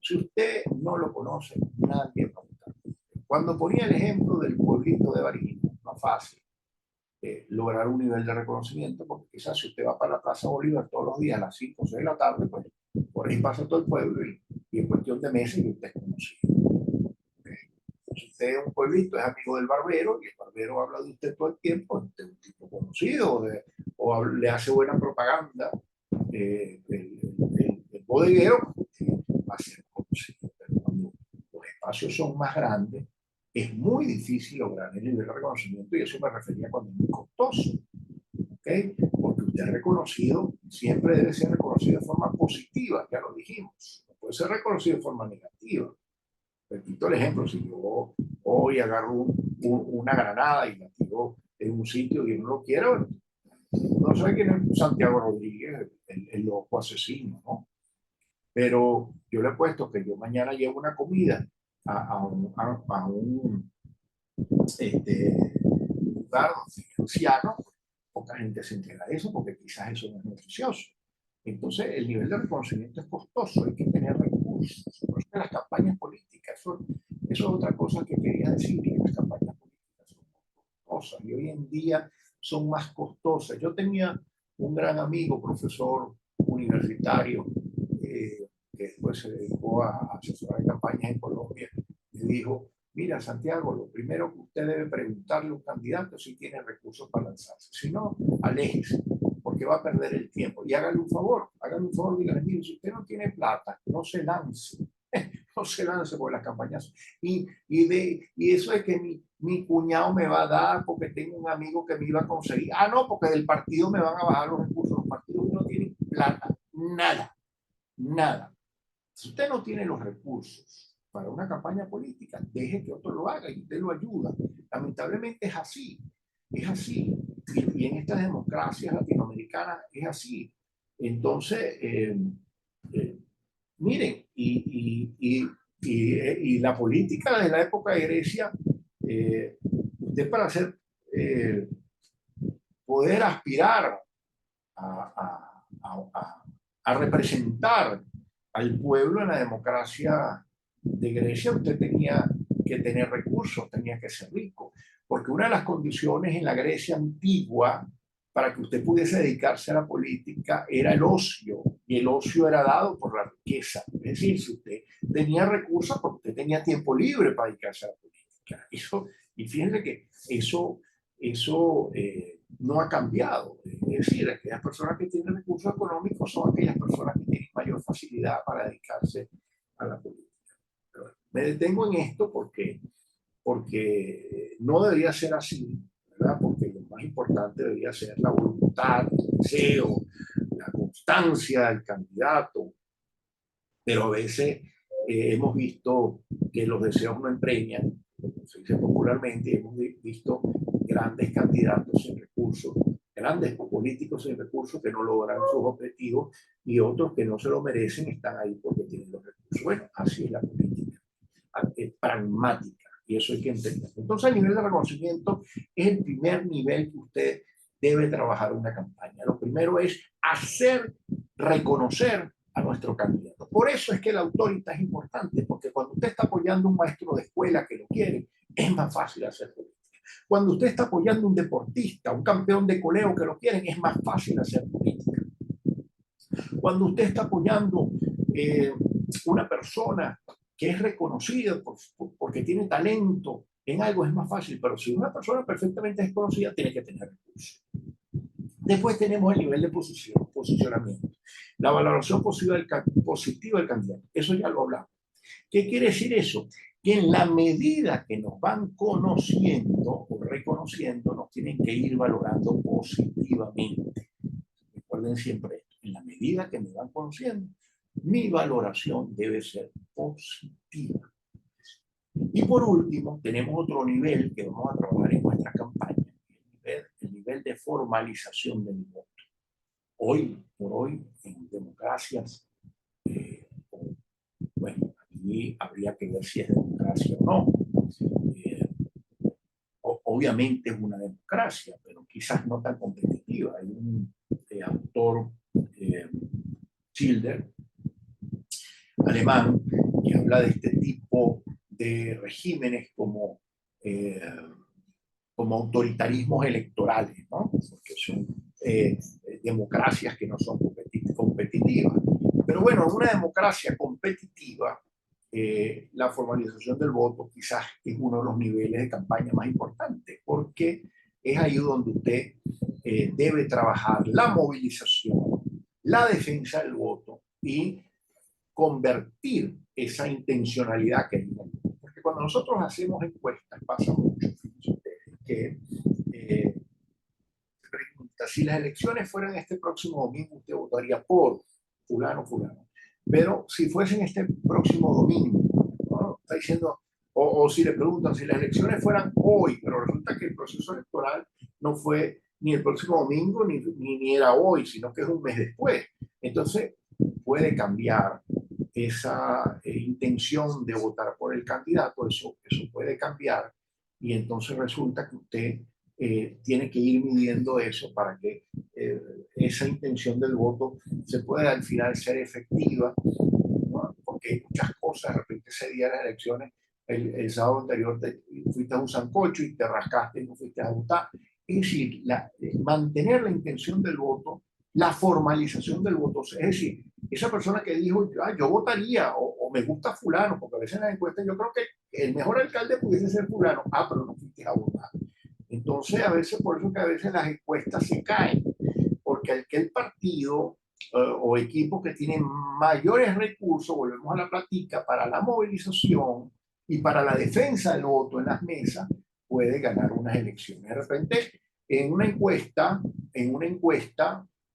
Si usted no lo conoce, nadie va a votar. Cuando ponía el ejemplo del pueblito de Barinas, no es fácil lograr un nivel de reconocimiento, porque quizás si usted va para la Plaza Bolívar todos los días a las 5 o 6 de la tarde, pues por ahí pasa todo el pueblo y en cuestión de meses y usted es conocido. Si usted es un pueblito, es amigo del barbero y el barbero habla de usted todo el tiempo, usted es un tipo conocido o le hace buena propaganda el bodeguero, va a ser conocido. Pero cuando los espacios son más grandes, es muy difícil lograr el nivel de reconocimiento y eso me refería cuando es muy costoso. ¿Okay? Porque usted es reconocido, siempre debe ser reconocido de forma positiva, ya lo dijimos. No puede ser reconocido de forma negativa. Repito el ejemplo, si yo hoy agarro una granada y la tiro en un sitio y no lo quiero, no sé quién es Santiago Rodríguez, el loco asesino, ¿no? Pero yo le he puesto que yo mañana llevo una comida a un lugar anciano, poca gente se entera de eso porque quizás eso no es noticioso. Entonces, el nivel de reconocimiento es costoso, hay que tener recursos. Por eso que las campañas políticas eso es otra cosa que quería decir, que las campañas políticas son costosas y hoy en día son más costosas. Yo tenía un gran amigo, profesor universitario, que después se dedicó a asesorar campañas en Colombia, me dijo, mira, Santiago, lo primero que usted debe preguntarle a un candidato es si tiene recursos para lanzarse. Si no, aléjese, porque va a perder el tiempo. Y hágale un favor, dígale, mire, si usted no tiene plata, no se lance. No se lance por las campañas. Y eso es que mi cuñado me va a dar porque tengo un amigo que me iba a conseguir. Ah, no, porque del partido me van a bajar los recursos. Los partidos no tienen plata, nada, nada. Si usted no tiene los recursos para una campaña política, deje que otro lo haga y usted lo ayuda. Lamentablemente es así, es así. Y en estas democracias latinoamericanas es así. Entonces, eh, miren, y la política de la época de Grecia, usted para hacer, poder aspirar a representar al pueblo en la democracia de Grecia, usted tenía que tener recursos, tenía que ser rico, porque una de las condiciones en la Grecia antigua para que usted pudiese dedicarse a la política era el ocio, y el ocio era dado por la riqueza. Es decir, si usted tenía recursos, pues usted tenía tiempo libre para dedicarse a la política. Y fíjense que eso no ha cambiado. Es decir, aquellas personas que tienen recursos económicos son aquellas personas que tienen mayor facilidad para dedicarse a la política. Pero me detengo en esto porque no debería ser así, ¿verdad? Porque lo más importante debería ser la voluntad, el deseo, la constancia del candidato, pero a veces hemos visto que los deseos no empreñan, como se dice popularmente, hemos visto grandes candidatos sin recursos, grandes políticos sin recursos que no logran sus objetivos y otros que no se lo merecen están ahí porque tienen los recursos. Bueno, así es la política, es pragmática y eso hay que entender. Entonces, el nivel de reconocimiento es el primer nivel que usted debe trabajar una campaña. Lo primero es hacer reconocer a nuestro candidato. Por eso es que la autoridad es importante, porque cuando usted está apoyando a un maestro de escuela que lo quiere, es más fácil hacer política. Cuando usted está apoyando a un deportista, un campeón de coleo que lo quieren, es más fácil hacer política. Cuando usted está apoyando una persona que es reconocida porque tiene talento en algo es más fácil, pero si una persona perfectamente desconocida tiene que tener recursos. Después tenemos el nivel de posicionamiento, la valoración positiva del candidato. Eso ya lo hablamos. ¿Qué quiere decir eso? Que en la medida que nos van conociendo o reconociendo, nos tienen que ir valorando positivamente. Recuerden siempre esto, en la medida que me van conociendo, mi valoración debe ser positiva. Y por último, tenemos otro nivel que vamos a trabajar en nuestra campaña, el nivel de formalización del voto. Hoy por hoy, en democracias, bueno, aquí habría que ver si es democracia o no. Obviamente es una democracia, pero quizás no tan competitiva. Hay un autor, Schiller, alemán, que habla de este tipo de regímenes como autoritarismos electorales, ¿no? Porque son democracias que no son competitivas. Pero bueno, en una democracia competitiva, la formalización del voto quizás es uno de los niveles de campaña más importantes, porque es ahí donde usted debe trabajar la movilización, la defensa del voto y convertir esa intencionalidad que hay en el voto. Porque cuando nosotros hacemos encuestas, pasa mucho, fíjense ustedes, que pregunta, si las elecciones fueran este próximo domingo, usted votaría por fulano, fulano. Pero si fuesen este próximo domingo, ¿no? Está diciendo, o si le preguntan si las elecciones fueran hoy, pero resulta que el proceso electoral no fue ni el próximo domingo ni era hoy, sino que es un mes después. Entonces puede cambiar esa intención de votar por el candidato, eso puede cambiar y entonces resulta que usted tiene que ir midiendo eso para que esa intención del voto se pueda al final ser efectiva, ¿no? Porque hay muchas cosas, de repente ese día de las elecciones, el sábado anterior fuiste a un sancocho y te rascaste y no fuiste a votar. Es decir, mantener la intención del voto, la formalización del voto, es decir, esa persona que dijo, yo votaría o me gusta fulano, porque a veces en las encuestas yo creo que el mejor alcalde pudiese ser fulano, pero no fuiste a votar. Entonces, a veces, por eso que a veces las encuestas se caen, porque aquel partido o equipo que tiene mayores recursos, volvemos a la plática, para la movilización y para la defensa del voto en las mesas, puede ganar unas elecciones. De repente, en una encuesta,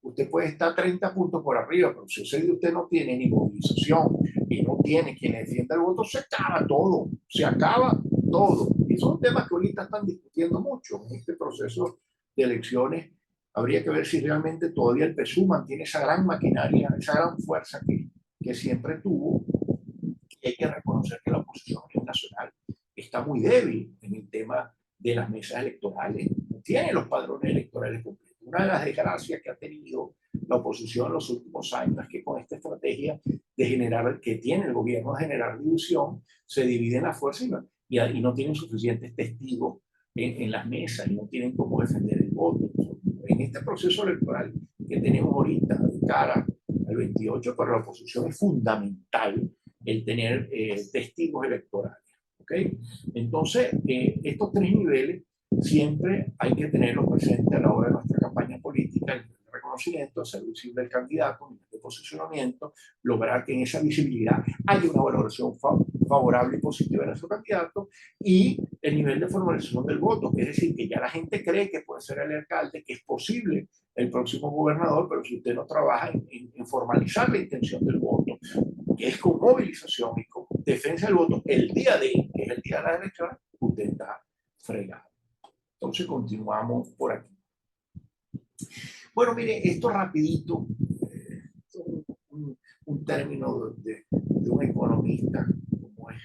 usted puede estar 30 puntos por arriba, pero si usted no tiene ni movilización y no tiene quien defienda el voto, se acaba todo, se acaba todo. Y son temas que ahorita están discutiendo mucho en este proceso de elecciones. Habría que ver si realmente todavía el PSUV mantiene esa gran maquinaria, esa gran fuerza que siempre tuvo. Y hay que reconocer que la oposición nacional está muy débil en el tema de las mesas electorales. No tiene los padrones electorales completos. Una de las desgracias que ha tenido la oposición en los últimos años es que con esta estrategia de generar, que tiene el gobierno de generar división, se dividen las fuerzas y no tienen suficientes testigos en las mesas y no tienen cómo defender el voto. En este proceso electoral que tenemos ahorita de cara al 28, para la oposición es fundamental el tener testigos electorales. ¿Okay? Entonces, estos tres niveles siempre hay que tenerlos presentes a la hora de nuestra campaña política: el reconocimiento, hacer visible el candidato, el posicionamiento, lograr que en esa visibilidad haya una valoración favorable y positiva de nuestro candidato, y el nivel de formalización del voto, es decir, que ya la gente cree que puede ser el alcalde, que es posible el próximo gobernador, pero si usted no trabaja en formalizar la intención del voto, que es con movilización y con defensa del voto, el día de, que es el día de las elecciones, usted está fregado. Entonces continuamos por aquí. Bueno, mire, esto rapidito, un término de un economista como es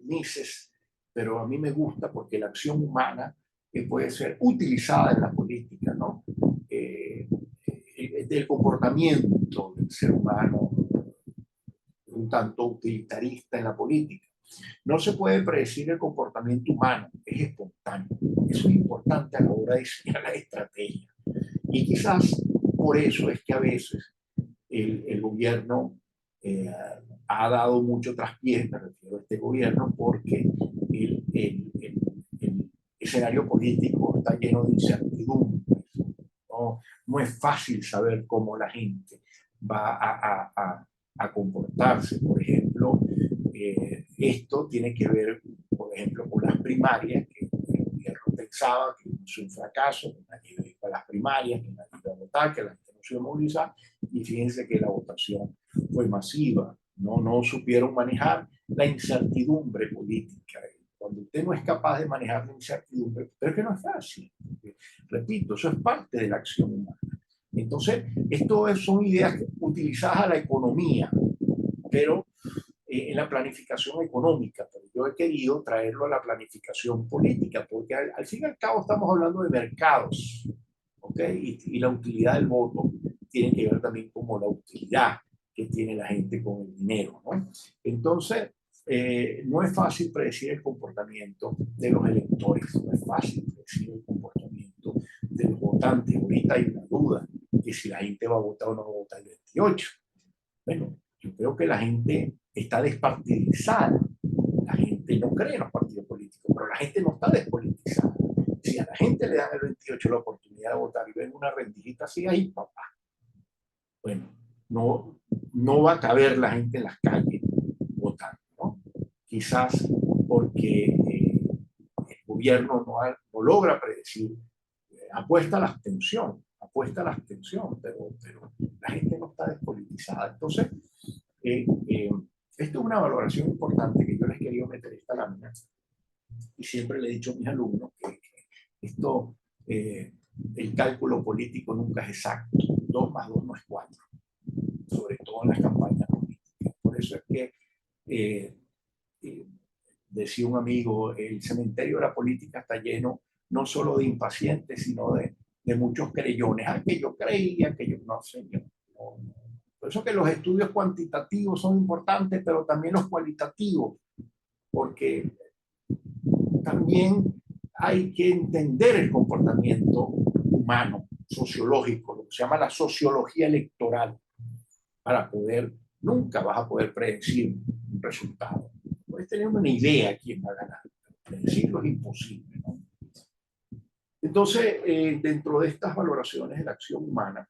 Mises, pero a mí me gusta porque la acción humana puede ser utilizada en la política, ¿no? Del comportamiento del ser humano, un tanto utilitarista en la política. No se puede predecir el comportamiento humano, es espontáneo. Eso es importante a la hora de diseñar la estrategia. Y quizás por eso es que a veces el gobierno ha dado mucho traspié, me refiero a este gobierno, porque el escenario político está lleno de incertidumbres. No es fácil saber cómo la gente va a comportarse. Por ejemplo, esto tiene que ver, por ejemplo, con las primarias, que el gobierno pensaba que es un fracaso, que nadie iba a las primarias, que nadie iba a votar, que la gente no se iba a movilizar, y fíjense que la votación fue masiva. No supieron manejar la incertidumbre política. Cuando usted no es capaz de manejar la incertidumbre, pero es que no es fácil. Repito, eso es parte de la acción humana. Entonces, esto son ideas utilizadas a la economía, pero en la planificación económica. Pero yo he querido traerlo a la planificación política, porque al fin y al cabo estamos hablando de mercados, ¿ok? Y la utilidad del voto tiene que ver también con la utilidad que tiene la gente con el dinero, ¿no? Entonces, no es fácil predecir el comportamiento de los electores, no es fácil predecir el comportamiento de los votantes. Ahorita hay una duda que si la gente va a votar o no va a votar el 28. Bueno, yo creo que la gente está despartidizada. La gente no cree en los partidos políticos, pero la gente no está despolitizada. Si a la gente le dan el 28 la oportunidad de votar y ven una rendijita así, ahí, papá. Bueno, no va a caber la gente en las calles votando, ¿no? Quizás porque el gobierno no logra predecir, apuesta a la abstención, pero la gente no está despolitizada. Entonces, esto es una valoración importante que yo les quería meter esta lámina, y siempre le he dicho a mis alumnos que esto, el cálculo político nunca es exacto. 2 más 2 no es 4, sobre todo en las campañas políticas. Por eso es que decía un amigo, el cementerio de la política está lleno no solo de impacientes, sino de muchos creyentes. Ah, que yo creía, que yo no, señor. No. Por eso que los estudios cuantitativos son importantes, pero también los cualitativos, porque también hay que entender el comportamiento humano, sociológico, lo que se llama la sociología electoral, para poder, nunca vas a poder predecir un resultado. Puedes tener una idea de quién va a ganar, pero predecirlo es imposible, ¿no? Entonces, dentro de estas valoraciones de la acción humana,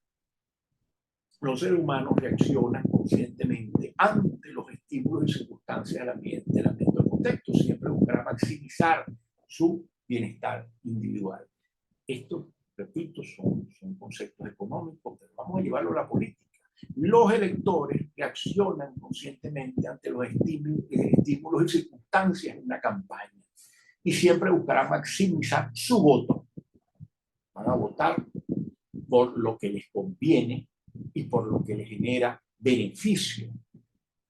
los seres humanos reaccionan conscientemente ante los estímulos y circunstancias del ambiente. El ambiente del contexto siempre buscará maximizar su bienestar individual. Esto, repito, son conceptos económicos, pero vamos a llevarlo a la política. Los electores reaccionan conscientemente ante los estímulos y circunstancias en una campaña y siempre buscarán maximizar su voto. Van a votar por lo que les conviene y por lo que les genera beneficio.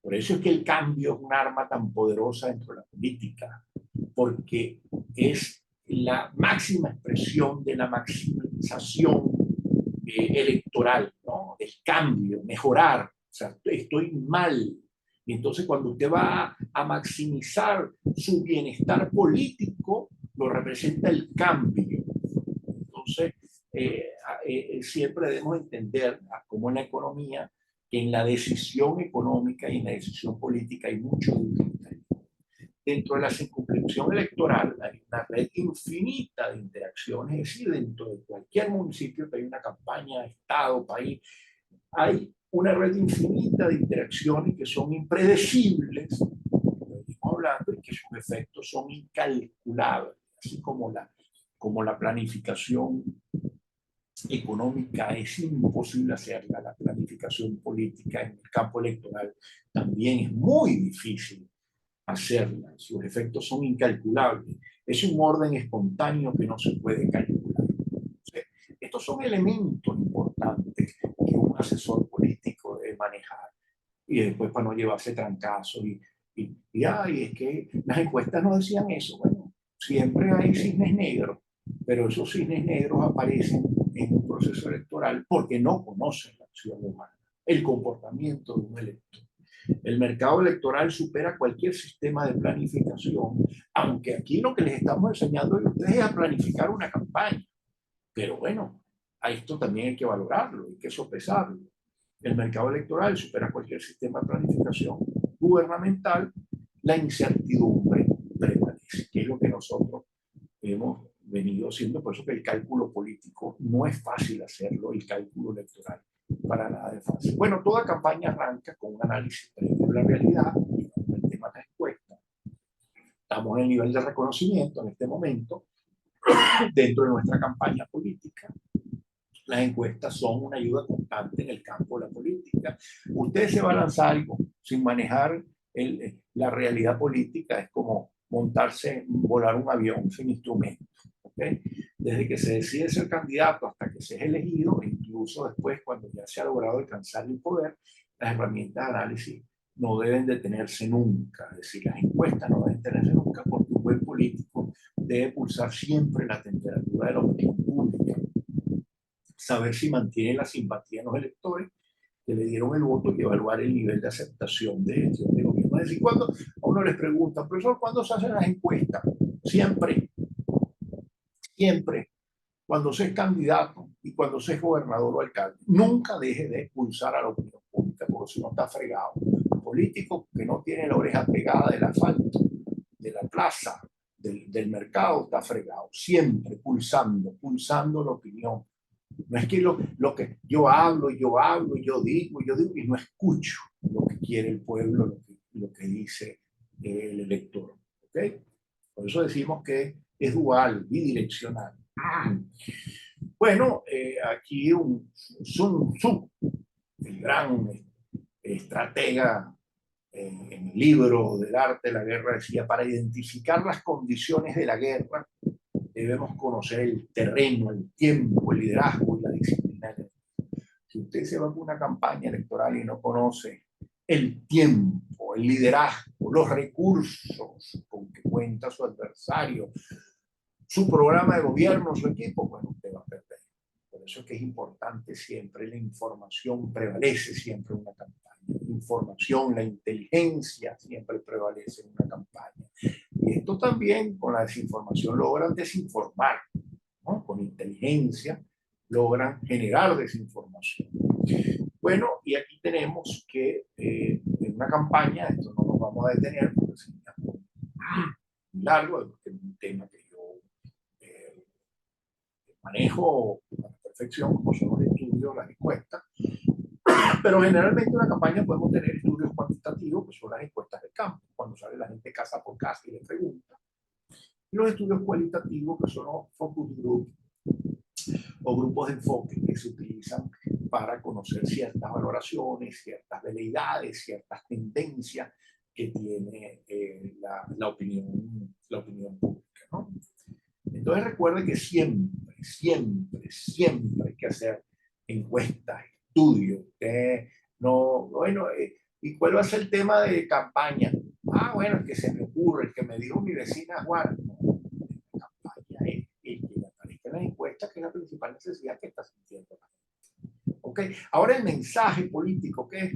Por eso es que el cambio es un arma tan poderosa dentro de la política, porque es la máxima expresión de la maximización electoral, ¿no? Del cambio, mejorar. O sea, estoy mal. Y entonces cuando usted va a maximizar su bienestar político, lo representa el cambio. Entonces, siempre debemos entender, como en la economía, que en la decisión económica y en la decisión política hay mucho de utilitarismo. Dentro de la circunscripción electoral hay una red infinita de interacciones, es decir, dentro de cualquier municipio que hay una campaña, estado, país, hay una red infinita de interacciones que son impredecibles, estamos hablando, y que sus efectos son incalculables, así como la planificación económica es imposible hacerla, la planificación política en el campo electoral también es muy difícil hacerla, sus efectos son incalculables, es un orden espontáneo que no se puede calcular. Entonces, estos son elementos importantes que un asesor político debe manejar y después para no llevarse trancazos ay, es que las encuestas no decían eso. Bueno, siempre hay cisnes negros, pero esos cisnes negros aparecen en un proceso electoral porque no conocen la acción humana, el comportamiento de un elector. El mercado electoral supera cualquier sistema de planificación, aunque aquí lo que les estamos enseñando a ustedes es a planificar una campaña. Pero bueno, a esto también hay que valorarlo, hay que sopesarlo. El mercado electoral supera cualquier sistema de planificación gubernamental, la incertidumbre prevalece, que es lo que nosotros hemos venido haciendo. Por eso que el cálculo político no es fácil hacerlo, el cálculo electoral para nada es fácil. Bueno, toda campaña arranca con un análisis previo de la realidad, el tema de la encuesta. Estamos en el nivel de reconocimiento en este momento dentro de nuestra campaña política. Las encuestas son una ayuda constante en el campo de la política. Usted se va a lanzar algo sin manejar la realidad política, es como montarse, volar un avión sin instrumento. ¿Okay? Desde que se decide ser candidato hasta que se es elegido, e incluso después cuando ya se ha logrado alcanzar el poder, las herramientas de análisis no deben detenerse nunca. Es decir, las encuestas no deben detenerse nunca porque un buen político debe pulsar siempre la temperatura de la opinión pública, saber si mantiene la simpatía en los electores que le dieron el voto y evaluar el nivel de aceptación de gobierno. Es decir, cuando a uno les pregunta, profesor, ¿cuándo se hacen las encuestas? Siempre, siempre, cuando se es candidato y cuando se es gobernador o alcalde. Nunca deje de pulsar a la opinión pública, porque si no está fregado. Un político que no tiene la oreja pegada del asfalto, de la plaza, del mercado, está fregado. Siempre pulsando la opinión. No es que lo que yo hablo, yo digo, y no escucho lo que quiere el pueblo, lo que dice el elector. ¿Okay? Por eso decimos que es dual, bidireccional. Bueno, aquí Sun Tzu, el gran estratega en el libro del arte de la guerra, decía, para identificar las condiciones de la guerra, debemos conocer el terreno, el tiempo, el liderazgo y la disciplina. Si usted se va con una campaña electoral y no conoce el tiempo, el liderazgo, los recursos con que cuenta su adversario, su programa de gobierno, su equipo, bueno, usted va a perder. Por eso es que es importante siempre, la información prevalece siempre en una campaña. La información, la inteligencia siempre prevalece en una campaña. Y esto también con la desinformación logran desinformar, ¿no? Con inteligencia logran generar desinformación. Bueno, y aquí tenemos que en una campaña, esto no nos vamos a detener porque sería muy largo, es un tema que yo manejo a la perfección, como son los estudios, las encuestas, pero generalmente en una campaña podemos tener estudios cuantitativos, que son las encuestas de campo, cuando sale la gente casa por casa y le pregunta, y los estudios cualitativos, que son los focus group o grupos de enfoque que se utilizan para conocer ciertas valoraciones, ciertas veleidades, ciertas tendencias que tiene la opinión pública, ¿no? Entonces recuerde que siempre hay que hacer encuestas, estudios. No, bueno, ¿y cuál va a ser el tema de campaña? Ah, bueno, el que se me ocurre, el que me dijo mi vecina Juan. No, la campaña es el que aparezca en las encuestas, que es la principal necesidad que está sintiendo la gente. ¿Ok? Ahora el mensaje político, ¿qué es?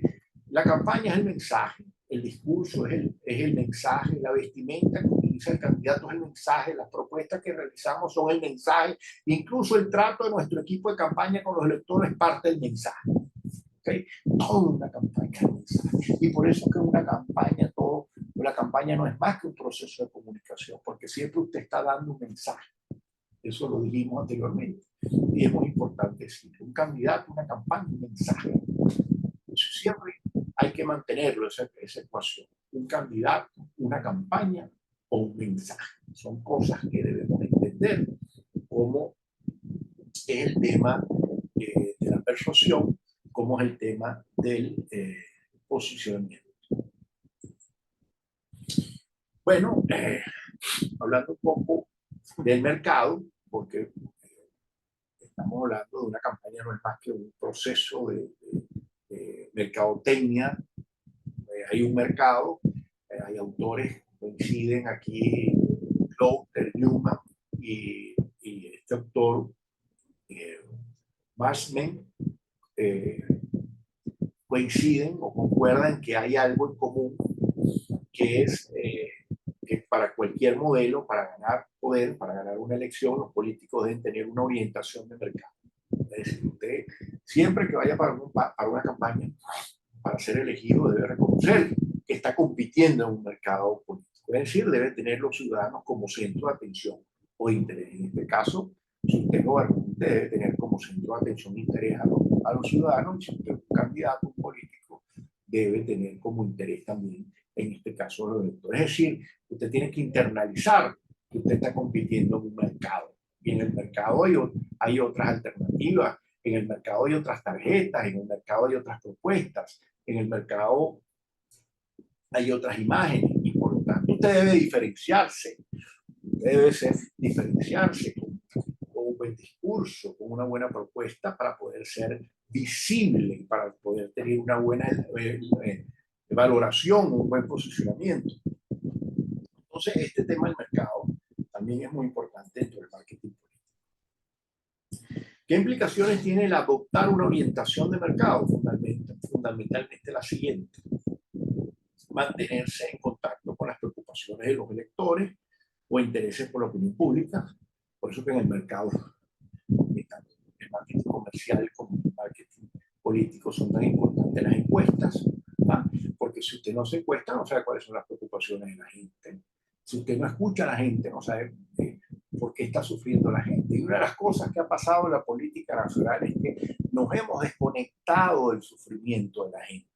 La campaña es el mensaje, el discurso es el mensaje, la vestimenta que utiliza el candidato es el mensaje, las propuestas que realizamos son el mensaje, incluso el trato de nuestro equipo de campaña con los electores es parte del mensaje. ¿Okay? Toda una campaña es mensaje. Y por eso que una campaña, la campaña no es más que un proceso de comunicación, porque siempre usted está dando un mensaje. Eso lo dijimos anteriormente. Y es muy importante decir, un candidato, una campaña, un mensaje. Entonces, siempre hay que mantenerlo, esa ecuación. Un candidato, una campaña o un mensaje. Son cosas que debemos entender como es el tema de la persuasión, como es el tema del posicionamiento. Bueno, hablando un poco del mercado, porque estamos hablando de una campaña, no es más que un proceso de mercadotecnia. Hay un mercado, hay autores que coinciden aquí, Lauter, Newman y este autor, Bashman, coinciden o concuerdan que hay algo en común, que es que para cualquier modelo, para ganar poder, para ganar una elección, los políticos deben tener una orientación de mercado. Es decir, usted siempre que vaya para una campaña, para ser elegido, debe reconocer que está compitiendo en un mercado político. Es decir, debe tener los ciudadanos como centro de atención o de interés. En este caso, si usted es gobernante, debe tener como centro de atención e interés a los ciudadanos, y si usted es un candidato, un político, debe tener como interés también, en este caso, los electores. Es decir, usted tiene que internalizar que usted está compitiendo en un mercado. Y en el mercado hay otras alternativas, en el mercado hay otras tarjetas, en el mercado hay otras propuestas, en el mercado hay otras imágenes, y por lo tanto usted debe diferenciarse, diferenciarse con un buen discurso, con una buena propuesta para poder ser visible, para poder tener una buena valoración, un buen posicionamiento. Entonces, este tema del mercado también es muy importante dentro del marketing político. ¿Qué implicaciones tiene el adoptar una orientación de mercado? Fundamentalmente la siguiente: mantenerse en contacto con las preocupaciones de los electores o intereses por la opinión pública. Por eso que en el mercado, tanto el marketing comercial como el marketing político, son tan importantes las encuestas, ¿ah? Porque si usted no se encuesta, no sabe cuáles son las preocupaciones de la gente. Si usted no escucha a la gente, no sabe por qué está sufriendo la gente. Y una de las cosas que ha pasado en la política nacional es que nos hemos desconectado del sufrimiento de la gente,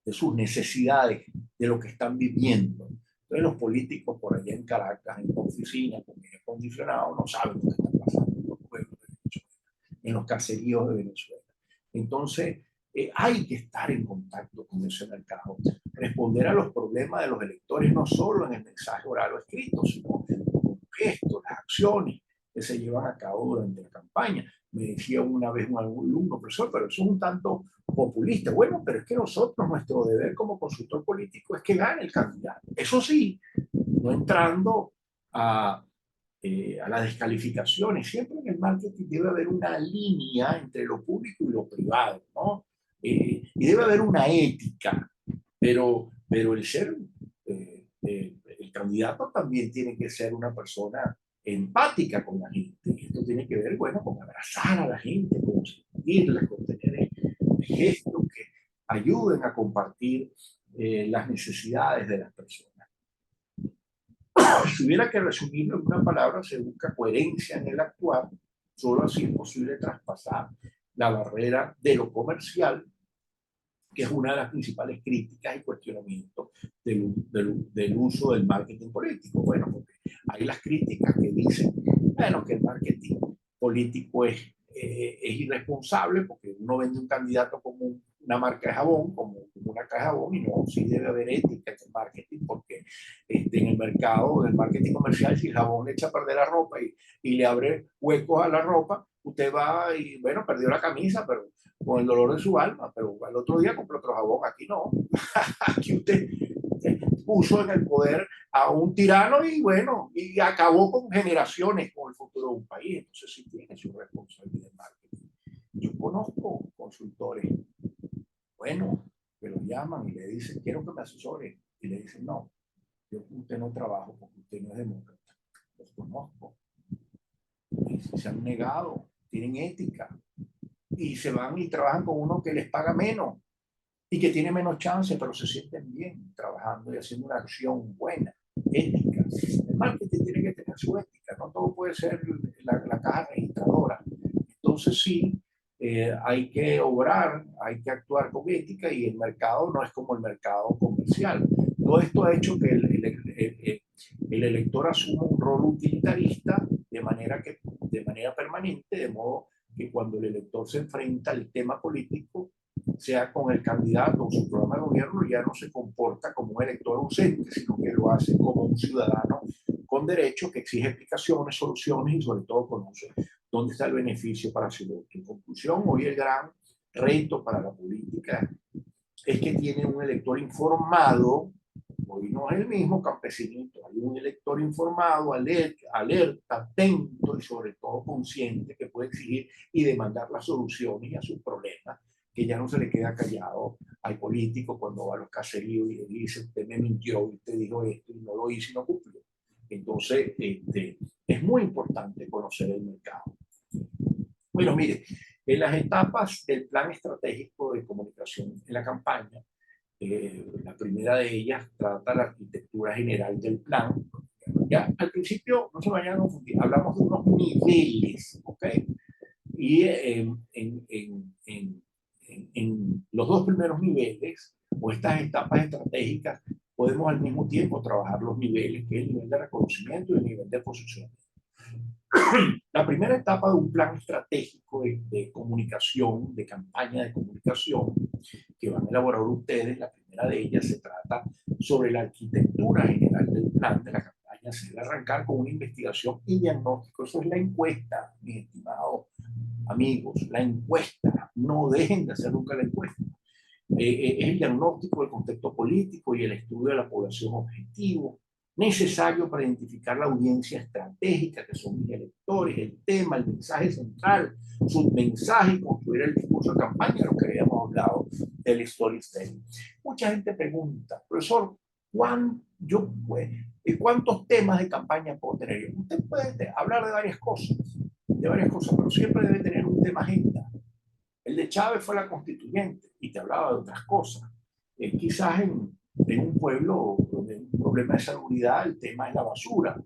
de sus necesidades, de lo que están viviendo. Entonces los políticos por allá en Caracas, en la oficina, con aire acondicionado, no saben lo que está pasando en los pueblos de Venezuela, en los caseríos de Venezuela. Entonces hay que estar en contacto con ese mercado, responder a los problemas de los electores, no solo en el mensaje oral o escrito, sino con gestos, las acciones que se llevan a cabo durante la campaña. Me decía una vez un alumno, profesor, pero eso es un tanto populista. Bueno, pero es que nosotros, nuestro deber como consultor político es que gane el candidato. Eso sí, no entrando a las descalificaciones. Siempre en el marketing debe haber una línea entre lo público y lo privado, ¿no? Y debe haber una ética, pero el candidato también tiene que ser una persona empática con la gente. Y esto tiene que ver, bueno, con abrazar a la gente, con sentirla, con tener gestos que ayuden a compartir las necesidades de las personas. Si hubiera que resumirlo en una palabra, se busca coherencia en el actuar. Solo así es posible traspasar la barrera de lo comercial, que es una de las principales críticas y cuestionamientos del uso del marketing político. Bueno, porque hay las críticas que dicen, bueno, que el marketing político es irresponsable porque uno vende un candidato como una marca de jabón, como una caja de jabón, y no, sí debe haber ética en el marketing, porque en el mercado, en el marketing comercial, si el jabón le echa a perder la ropa y le abre huecos a la ropa, usted va y, bueno, perdió la camisa, pero con el dolor de su alma, pero al otro día compró otro jabón. Aquí no. Aquí usted puso en el poder a un tirano y bueno, y acabó con generaciones, con el futuro de un país. Entonces sí tiene su responsabilidad en marketing. Yo conozco consultores, bueno, que lo llaman y le dicen, quiero que me asesore. Y le dicen, no, yo con usted no trabajo porque usted no es demócrata. Los conozco. Y se han negado, tienen ética. Y se van y trabajan con uno que les paga menos y que tiene menos chance, pero se sienten bien trabajando y haciendo una acción buena, ética. El marketing tiene que tener su ética, no todo puede ser la caja registradora. Entonces sí, hay que obrar, hay que actuar con ética, y el mercado no es como el mercado comercial. Todo esto ha hecho que el elector asuma un rol utilitarista de manera permanente, de modo que cuando el elector se enfrenta al tema político, sea con el candidato o su programa de gobierno, ya no se comporta como un elector ausente, sino que lo hace como un ciudadano con derechos que exige explicaciones, soluciones y sobre todo conoce dónde está el beneficio para su voto. En conclusión, hoy el gran reto para la política es que tiene un elector informado. Hoy no es el mismo campesinito, hay un elector informado, alerta, atento y sobre todo consciente, que puede exigir y demandar las soluciones a sus problemas, que ya no se le queda callado al político cuando va a los caseríos y le dice, usted me mintió, usted dijo esto y no lo hizo y no cumplió. Entonces, es muy importante conocer el mercado. Bueno, mire, en las etapas del plan estratégico de comunicación en la campaña, La primera de ellas trata la arquitectura general del plan. Ya al principio, no se vayan a confundir, hablamos de unos niveles, ¿ok? Y en los dos primeros niveles, o estas etapas estratégicas, podemos al mismo tiempo trabajar los niveles, que es el nivel de reconocimiento y el nivel de posición. La primera etapa de un plan estratégico de comunicación, de campaña de comunicación, que van a elaborar ustedes, la primera de ellas se trata sobre la arquitectura general del plan de la campaña. Se debe arrancar con una investigación y diagnóstico. Eso es la encuesta, mis estimados amigos, la encuesta. No dejen de hacer nunca la encuesta. Es el diagnóstico del contexto político y el estudio de la población objetivo, necesario para identificar la audiencia estratégica, que son mis electores, el tema, el mensaje central, su mensaje y construir el discurso de campaña, lo que habíamos hablado del storytelling. Mucha gente pregunta, profesor, ¿cuántos temas de campaña puedo tener? Usted puede hablar de varias cosas, pero siempre debe tener un tema agenda. El de Chávez fue la constituyente y te hablaba de otras cosas. Quizás en un pueblo donde hay un problema de salubridad, el tema es la basura.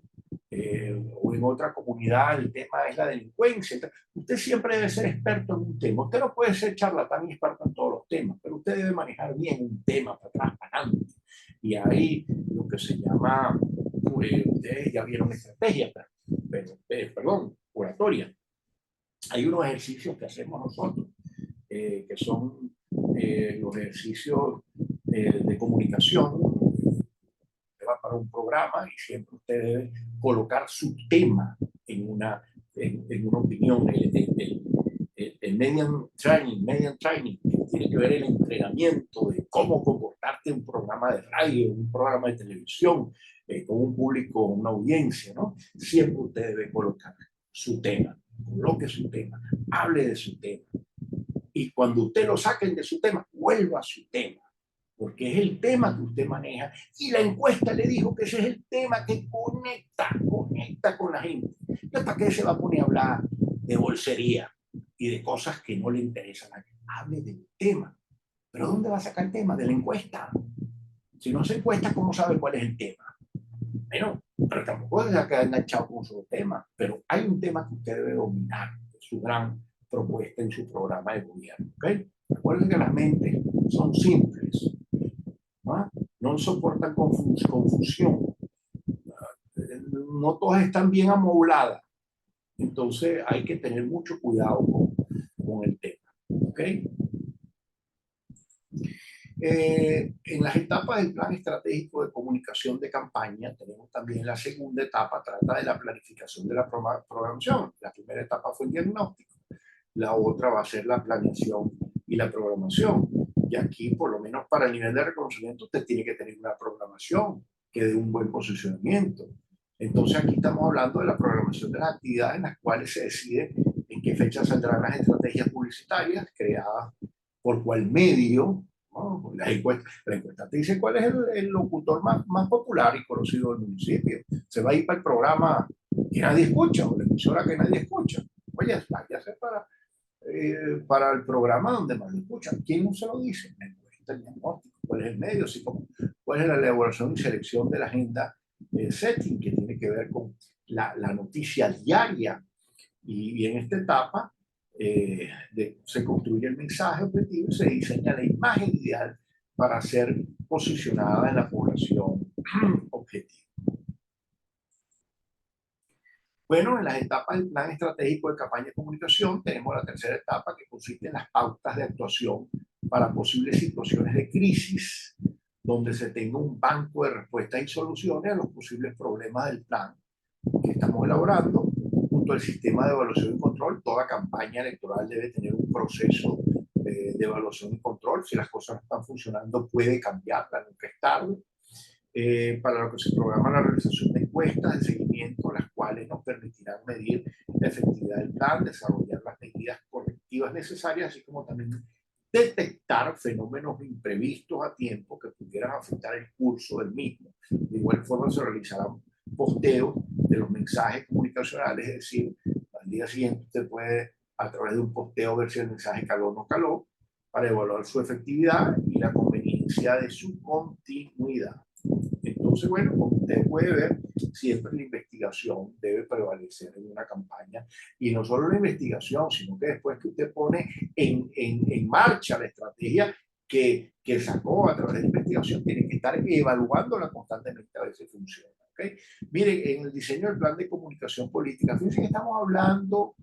O en otra comunidad el tema es la delincuencia. Usted siempre debe ser experto en un tema. Usted no puede ser charlatán y experto en todos los temas, pero usted debe manejar bien un tema para atrás, para adelante. Y ahí lo que se llama, ustedes ya vieron estrategia, perdón, oratoria. Hay unos ejercicios que hacemos nosotros que son los ejercicios de comunicación. Usted va para un programa y siempre usted debe colocar su tema en una opinión. El median training, que tiene que ver el entrenamiento de cómo comportarte en un programa de radio, un programa de televisión, con un público, una audiencia, ¿no? Siempre usted debe colocar su tema, coloque su tema, hable de su tema. Y cuando usted lo saquen de su tema, vuelva a su tema, porque es el tema que usted maneja. Y la encuesta le dijo que ese es el tema que conecta con la gente. Entonces, ¿para qué se va a poner a hablar de bolsería y de cosas que no le interesan a nadie? Hable del tema. ¿Pero dónde va a sacar el tema? De la encuesta. Si no se encuesta, ¿cómo sabe cuál es el tema? Bueno, pero tampoco se va a quedar enganchado con un solo tema. Pero hay un tema que usted debe dominar, su gran propuesta en su programa de gobierno. ¿Okay? Recuerden que las mentes son simples, ¿no? No soportan confusión, no todas están bien amobladas, entonces hay que tener mucho cuidado con el tema. ¿Okay? En las etapas del plan estratégico de comunicación de campaña tenemos también la segunda etapa, trata de la planificación de la programación. La primera etapa fue el diagnóstico, la otra va a ser la planeación y la programación. Y aquí, por lo menos para el nivel de reconocimiento, usted tiene que tener una programación que dé un buen posicionamiento. Entonces aquí estamos hablando de la programación de las actividades en las cuales se decide en qué fecha saldrán las estrategias publicitarias creadas por cuál medio, ¿no? La encuesta te dice cuál es el locutor más popular y conocido del municipio. Se va a ir para el programa que nadie escucha o la emisora que nadie escucha. Oye, váyase para el programa donde más lo escuchan. ¿Quién no se lo dice? La encuesta, el diagnóstico, cuál es el medio, así como cuál es la elaboración y selección de la agenda setting, que tiene que ver con la noticia diaria. Y en esta etapa se construye el mensaje objetivo y se diseña la imagen ideal para ser posicionada en la población objetivo. Bueno, en las etapas del plan estratégico de campaña de comunicación tenemos la tercera etapa, que consiste en las pautas de actuación para posibles situaciones de crisis, donde se tenga un banco de respuestas y soluciones a los posibles problemas del plan que estamos elaborando. Junto al sistema de evaluación y control, toda campaña electoral debe tener un proceso de evaluación y control. Si las cosas no están funcionando, puede cambiarla, nunca es tarde. Para lo que se programa la realización de encuestas de seguimiento, las cuales nos permitirán medir la efectividad del plan, desarrollar las medidas correctivas necesarias, así como también detectar fenómenos imprevistos a tiempo que pudieran afectar el curso del mismo. De igual forma se realizarán posteos de los mensajes comunicacionales, es decir, al día siguiente usted puede a través de un posteo ver si el mensaje caló o no caló, para evaluar su efectividad y la conveniencia evidencia de su continuidad. Entonces, bueno, como usted puede ver, siempre la investigación debe prevalecer en una campaña, y no solo la investigación, sino que después que usted pone en marcha la estrategia que sacó a través de la investigación, tiene que estar evaluándola constantemente a ver si funciona. ¿Okay? Miren, en el diseño del plan de comunicación política, fíjense que estamos hablando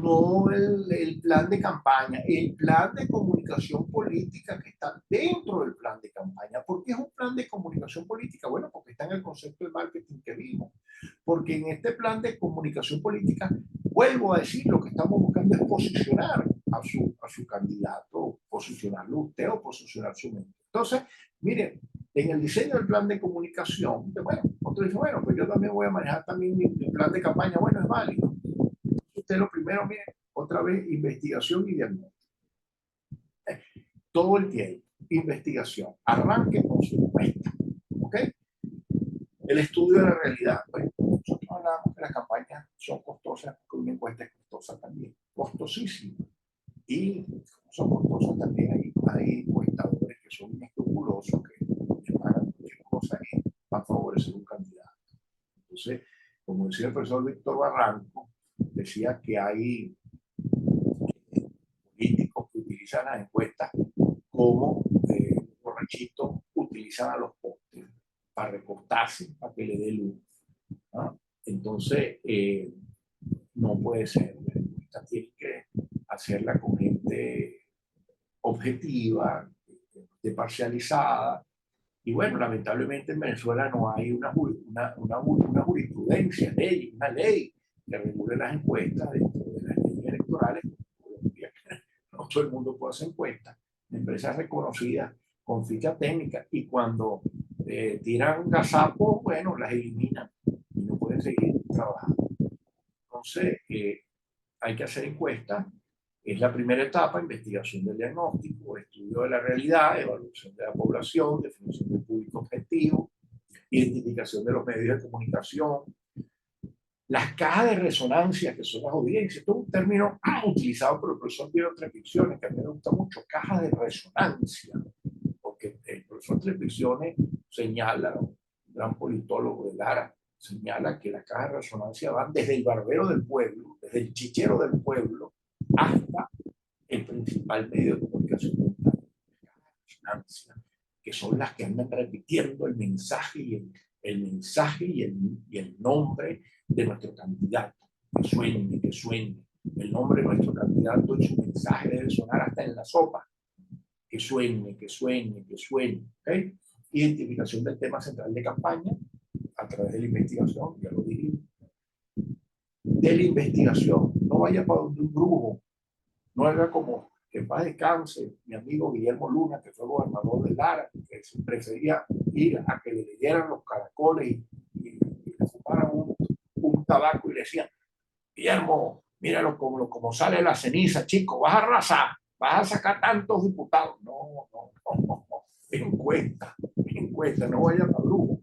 no el plan de campaña, el plan de comunicación política que está dentro del plan de campaña. ¿Por qué es un plan de comunicación política? Bueno, porque está en el concepto de marketing que vimos. Porque en este plan de comunicación política, vuelvo a decir, lo que estamos buscando es posicionar a su candidato, posicionarlo usted o posicionar su mente. Entonces, mire, en el diseño del plan de comunicación, bueno, otro dice, bueno, pues yo también voy a manejar también mi plan de campaña. Bueno, es válido. Usted lo primero, mire, otra vez, investigación y diagnóstico. Todo el tiempo, investigación. Arranque con su encuesta. ¿Ok? El estudio de la realidad. Bueno, nosotros hablamos que las campañas son costosas, porque una encuesta es costosa también. Costosísima. Y como son costosas también, hay encuestadores que son inescrupulosos, que pagan muchas cosas y van a favorecer un candidato. Entonces, como decía el profesor Víctor Barranco, decía que hay políticos que utilizan las encuestas como borrachitos utilizan a los postes para recortarse, para que le dé luz. ¿No? Entonces, no puede ser. La encuesta tiene que hacerla con gente objetiva, parcializada. Y bueno, lamentablemente en Venezuela no hay una jurisprudencia, una ley que regule las encuestas dentro de las leyes electorales. No todo el mundo puede hacer encuestas. Empresas reconocidas con ficha técnica, y cuando tiran gazapos, bueno, las eliminan y no pueden seguir trabajando. Entonces, hay que hacer encuestas. Es la primera etapa: investigación del diagnóstico, estudio de la realidad, evaluación de la población, definición del público objetivo, identificación de los medios de comunicación, las cajas de resonancia, que son las audiencias. Esto es un término utilizado por el profesor Piero Trevisiones, que a mí me gusta mucho, cajas de resonancia, porque el profesor Trevisiones señala, un gran politólogo de Lara, señala que las cajas de resonancia van desde el barbero del pueblo, desde el chichero del pueblo, hasta el principal medio de comunicación, que son las que andan repitiendo el mensaje y el nombre de nuestro candidato. Que suene. El nombre de nuestro candidato y su mensaje debe sonar hasta en la sopa. Que suene. ¿Okay? Identificación del tema central de campaña a través de la investigación, ya lo dije. De la investigación, no vaya para donde un brujo, no haga como que en paz descanse mi amigo Guillermo Luna, que fue gobernador de Lara, que prefería ir a que le leyeran los caracoles y le fumaran un tabaco y le decían: Guillermo, míralo como sale la ceniza, chico, vas a arrasar, vas a sacar tantos diputados. No. Encuesta, no vaya para brujo,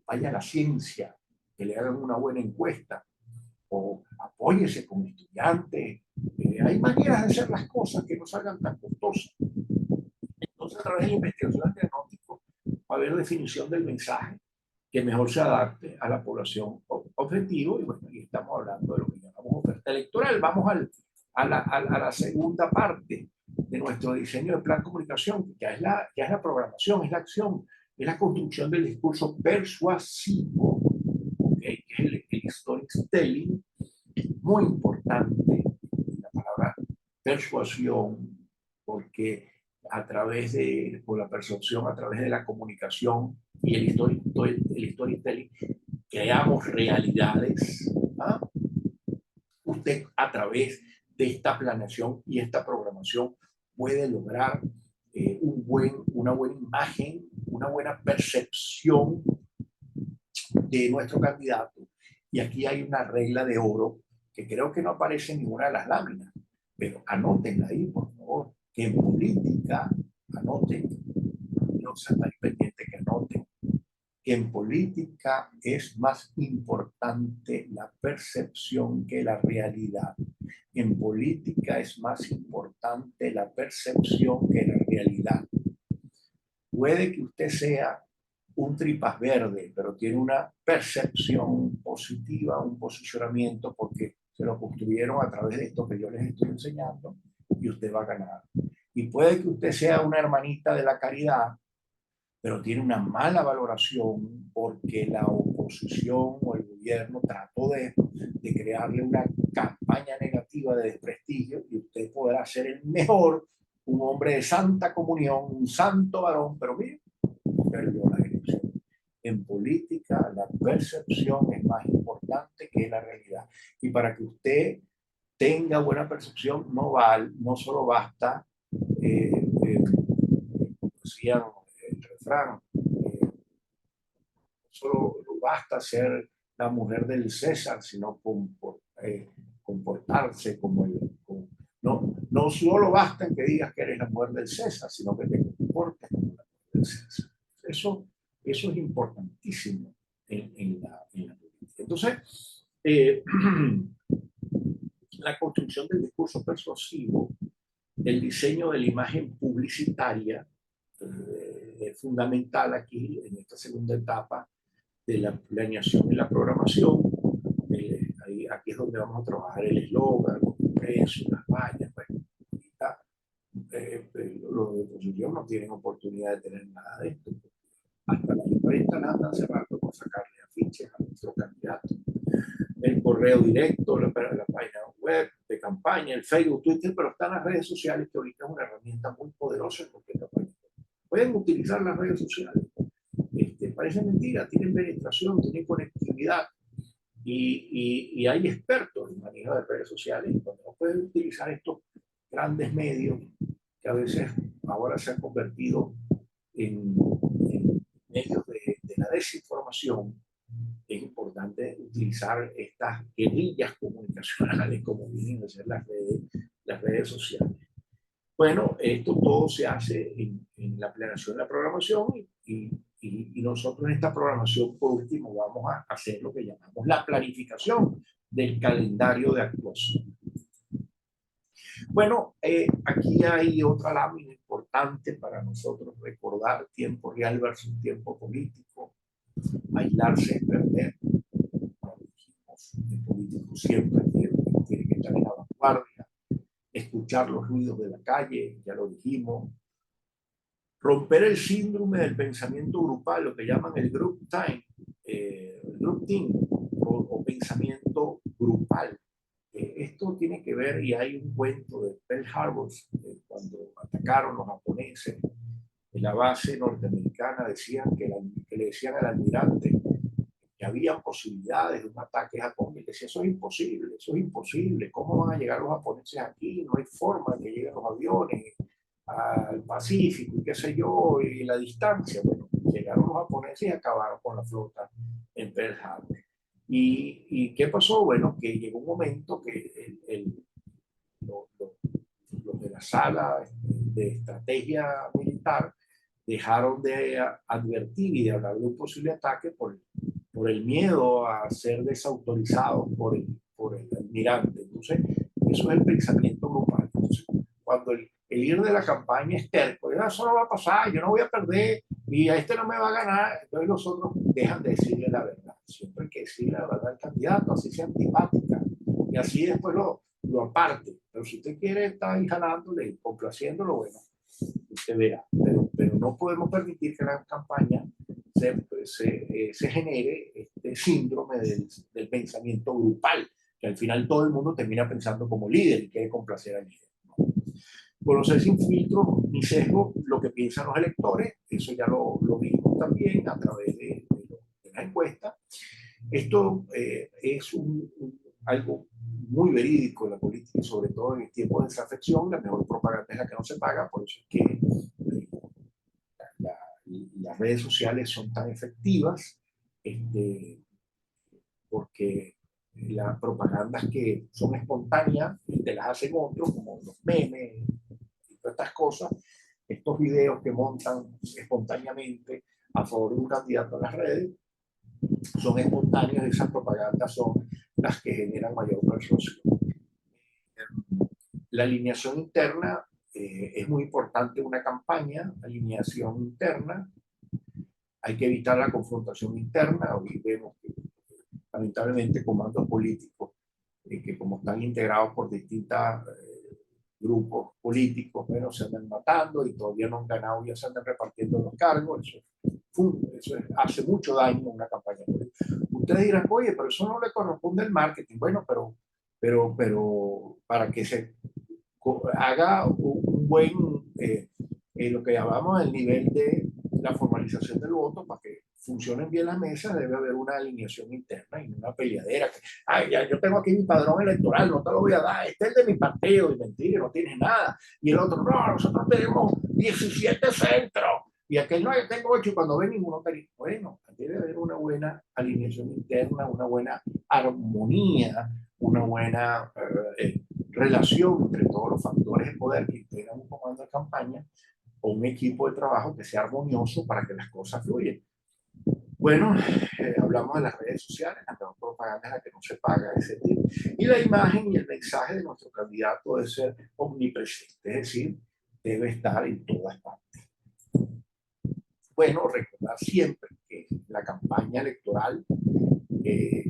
vaya a la ciencia, que le hagan una buena encuesta, o apóyese con estudiantes. Hay maneras de hacer las cosas que no salgan tan costosas. Entonces, a través de la investigación del diagnóstico va a haber definición del mensaje que mejor se adapte a la población objetivo. Y bueno, aquí estamos hablando de lo que llamamos oferta electoral. Vamos a la segunda parte de nuestro diseño de plan de comunicación, que ya es la programación, es la acción, es la construcción del discurso persuasivo, ¿okay? Que es el storytelling. Muy importante la palabra persuasión, porque por la percepción, a través de la comunicación y el storytelling, creamos realidades. ¿Ah? Usted, a través de esta planeación y esta programación, puede lograr una buena imagen, una buena percepción de nuestro candidato. Y aquí hay una regla de oro que creo que no aparece en ninguna de las láminas, pero anótenla ahí, por favor, que en política, anoten, no sean tan pendientes que anoten, que en política es más importante la percepción que la realidad. En política es más importante la percepción que la realidad. Puede que usted sea un tripas verde, pero tiene una percepción positiva, un posicionamiento, porque se lo construyeron a través de esto que yo les estoy enseñando, y usted va a ganar. Y puede que usted sea una hermanita de la caridad, pero tiene una mala valoración porque la oposición o el gobierno trató de crearle una campaña negativa de desprestigio, y usted podrá ser el mejor, un hombre de santa comunión, un santo varón, pero mire, perdió la elección. En política, la percepción es más importante que la realidad. Y para que usted tenga buena percepción, no solo basta, decían el refrán, no solo basta ser la mujer del César, sino comportarse como no solo basta en que digas que eres la mujer del César, sino que te comportes como la mujer del César. Eso es importantísimo en la política. Entonces, la construcción del discurso persuasivo, el diseño de la imagen publicitaria, es fundamental aquí en esta segunda etapa de la planeación y la programación. Aquí es donde vamos a trabajar el eslogan, los impresos, las vallas. Bueno, ahorita, los de oposición no tienen oportunidad de tener nada de esto. Hasta las imprentas andan cerrando por sacarle afiches a nuestro candidato. El correo directo, la página web de campaña, el Facebook, Twitter, pero están las redes sociales, que ahorita es una herramienta muy poderosa porque pueden utilizar las redes sociales. Parece mentira, tienen penetración, tienen conectividad, y hay expertos en manejo de redes sociales, donde no pueden utilizar estos grandes medios que a veces ahora se han convertido en medios de la desinformación. Es importante utilizar estas guerrillas comunicacionales, como vienen a ser las redes sociales. Bueno, esto todo se hace en la planeación, la programación, y nosotros en esta programación, por último, vamos a hacer lo que llamamos la planificación del calendario de actuación. Bueno, aquí hay otra lámina importante para nosotros recordar: tiempo real versus tiempo político. Aislarse es perder. Como dijimos, el político siempre tiene que estar en la vanguardia. Escuchar los ruidos de la calle, ya lo dijimos. Romper el síndrome del pensamiento grupal, lo que llaman el group time, el group think, o pensamiento grupal. Esto tiene que ver, y hay un cuento de Pearl Harbor, cuando atacaron los japoneses en la base norteamericana, que le decían al almirante que había posibilidades de un ataque a Japón, y decía: eso es imposible, ¿cómo van a llegar los japoneses aquí? No hay forma de que lleguen los aviones al Pacífico, y qué sé yo, y la distancia. Bueno, llegaron los japoneses y acabaron con la flota en Pearl Harbor. ¿Y qué pasó? Bueno, que llegó un momento que los de la sala de estrategia militar dejaron de advertir y de hablar de un posible ataque por el miedo a ser desautorizados por el almirante. Entonces, eso es el pensamiento grupal. Entonces, cuando el líder de la campaña es terco, eso no va a pasar, yo no voy a perder, y a este no me va a ganar, entonces los otros dejan de decirle la verdad. Siempre hay que decirle la verdad al candidato, así sea antipática, y así después lo aparte. Pero si usted quiere estar ahí jalándole y complaciéndolo, bueno, usted verá. Pero no podemos permitir que la campaña se genere este síndrome del pensamiento grupal, que al final todo el mundo termina pensando como líder y quiere complacer al líder. Conocer sin filtro ni sesgo lo que piensan los electores, eso ya lo vimos también a través de la encuesta. Esto es algo muy verídico en la política, sobre todo en el tiempo de desafección. La mejor propaganda es la que no se paga, por eso es que las redes sociales son tan efectivas, porque las propagandas que son espontáneas te las hacen otros, como los memes y todas estas cosas. Estos videos que montan espontáneamente a favor de un candidato en las redes son espontáneos, y esas propagandas son las que generan mayor persuasión. La alineación interna es muy importante una campaña, alineación interna, hay que evitar la confrontación interna. Hoy vemos que lamentablemente comandos políticos que como están integrados por distintos grupos políticos, bueno, se andan matando y todavía no han ganado, ya se andan repartiendo los cargos. Eso hace mucho daño a una campaña política. Ustedes dirán, oye, pero eso no le corresponde al marketing. Bueno, pero para que se haga un buen, lo que llamamos el nivel de la formalización del voto, para que funcionen bien las mesas, debe haber una alineación interna y una peleadera. Ay, ya, yo tengo aquí mi padrón electoral, no te lo voy a dar, este es el de mi partido, y mentira, no tienes nada. Y el otro, no, nosotros tenemos 17 centros, y aquel no, yo tengo 8, y cuando ven ninguno te dice, bueno, debe haber una buena alineación interna, una buena armonía, una buena relación entre todos los factores de poder que integran un comando de campaña o un equipo de trabajo que sea armonioso para que las cosas fluyan. Bueno, hablamos de las redes sociales, la mejor propaganda es la que no se paga, ese tipo. Y la imagen y el mensaje de nuestro candidato debe ser omnipresente, es decir, debe estar en todas partes. Bueno, recordar siempre que la campaña electoral,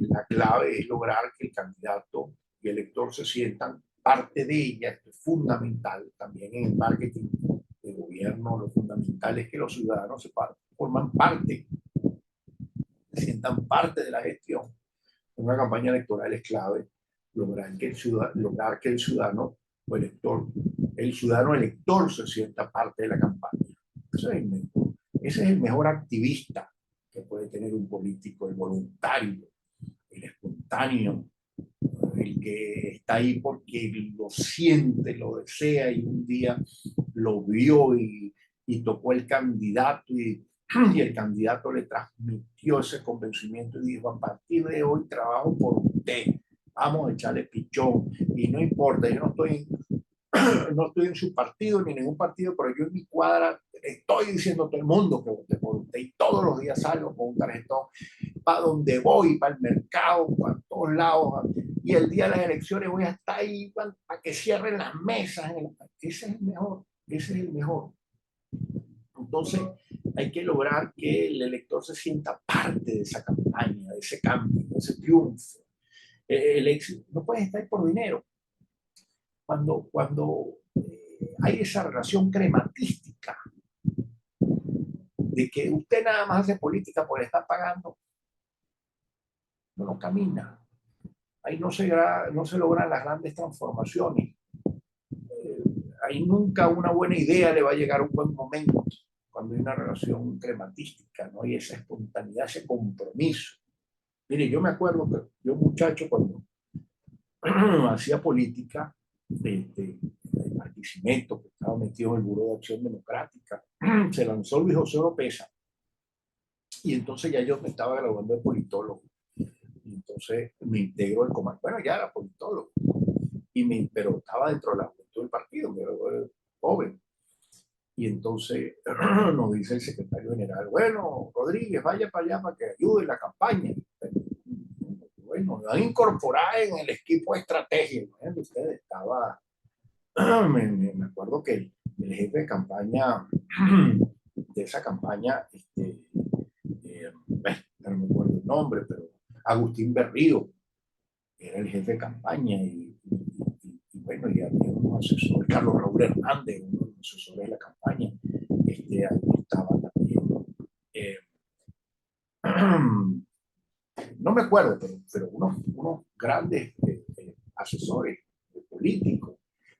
la clave es lograr que el candidato y el elector se sientan parte de ella. Esto es fundamental también en el marketing de gobierno. Lo fundamental es que los ciudadanos forman parte, se sientan parte de la gestión. En una campaña electoral es clave lograr que el ciudadano o elector, el ciudadano elector se sienta parte de la campaña. Ese es el mejor activista que puede tener un político, el voluntario, el espontáneo, el que está ahí porque lo siente, lo desea y un día lo vio y tocó el candidato y el candidato le transmitió ese convencimiento y dijo, a partir de hoy trabajo por usted, vamos a echarle pichón y no importa, yo no estoy en su partido ni en ningún partido, pero yo en mi cuadra estoy diciendo a todo el mundo que vote por usted y todos los días salgo con un tarjetón para donde voy, para el mercado, para todos lados, y el día de las elecciones voy a estar ahí para que cierren las mesas. Ese es el mejor, ese es el mejor. Entonces hay que lograr que el elector se sienta parte de esa campaña, de ese cambio, de ese triunfo. El éxito no puede estar por dinero. Cuando hay esa relación crematística de que usted nada más hace política por estar pagando, no camina. Ahí no se logran las grandes transformaciones. Ahí nunca una buena idea le va a llegar a un buen momento cuando hay una relación crematística, ¿no? Y esa espontaneidad, ese compromiso. Mire, yo me acuerdo que yo muchacho cuando hacía política, el Barquisimeto, que estaba metido en el Buró de Acción Democrática, se lanzó Luis José Oropesa, y entonces ya yo me estaba graduando de politólogo, y entonces me integro al comando, bueno, ya era politólogo, pero estaba dentro de la juventud del partido, me era joven, y entonces nos dice el secretario general, bueno, Rodríguez, vaya para allá para que ayude en la campaña. Bueno, me van a incorporar en el equipo de estrategia. ¿No? Usted estaba, me acuerdo que el jefe de campaña, de esa campaña, no me acuerdo el nombre, pero Agustín Berrío era el jefe de campaña y bueno, y había unos asesores, Carlos Raúl Hernández, uno de los asesores de la campaña, ahí estaba también. No me acuerdo, pero unos grandes asesores políticos.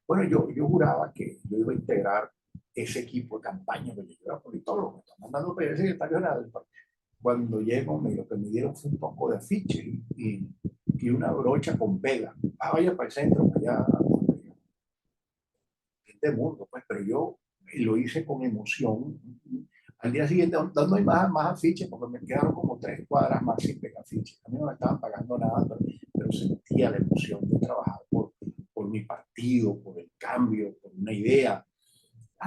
Bueno, yo juraba que yo iba a integrar ese equipo de campaña, porque yo era politólogo, me están mandando para el secretario general. Cuando llego, lo que me dieron fue un poco de afiche y una brocha con vela. Vaya para el centro, para allá, este mundo, pues, pero yo lo hice con emoción. Al día siguiente, dando más afiches, porque me quedaron como 3 cuadras más sin pegar afiches. A mí no me estaban pagando nada, pero sentía la emoción de trabajar por mi partido, por el cambio, por una idea.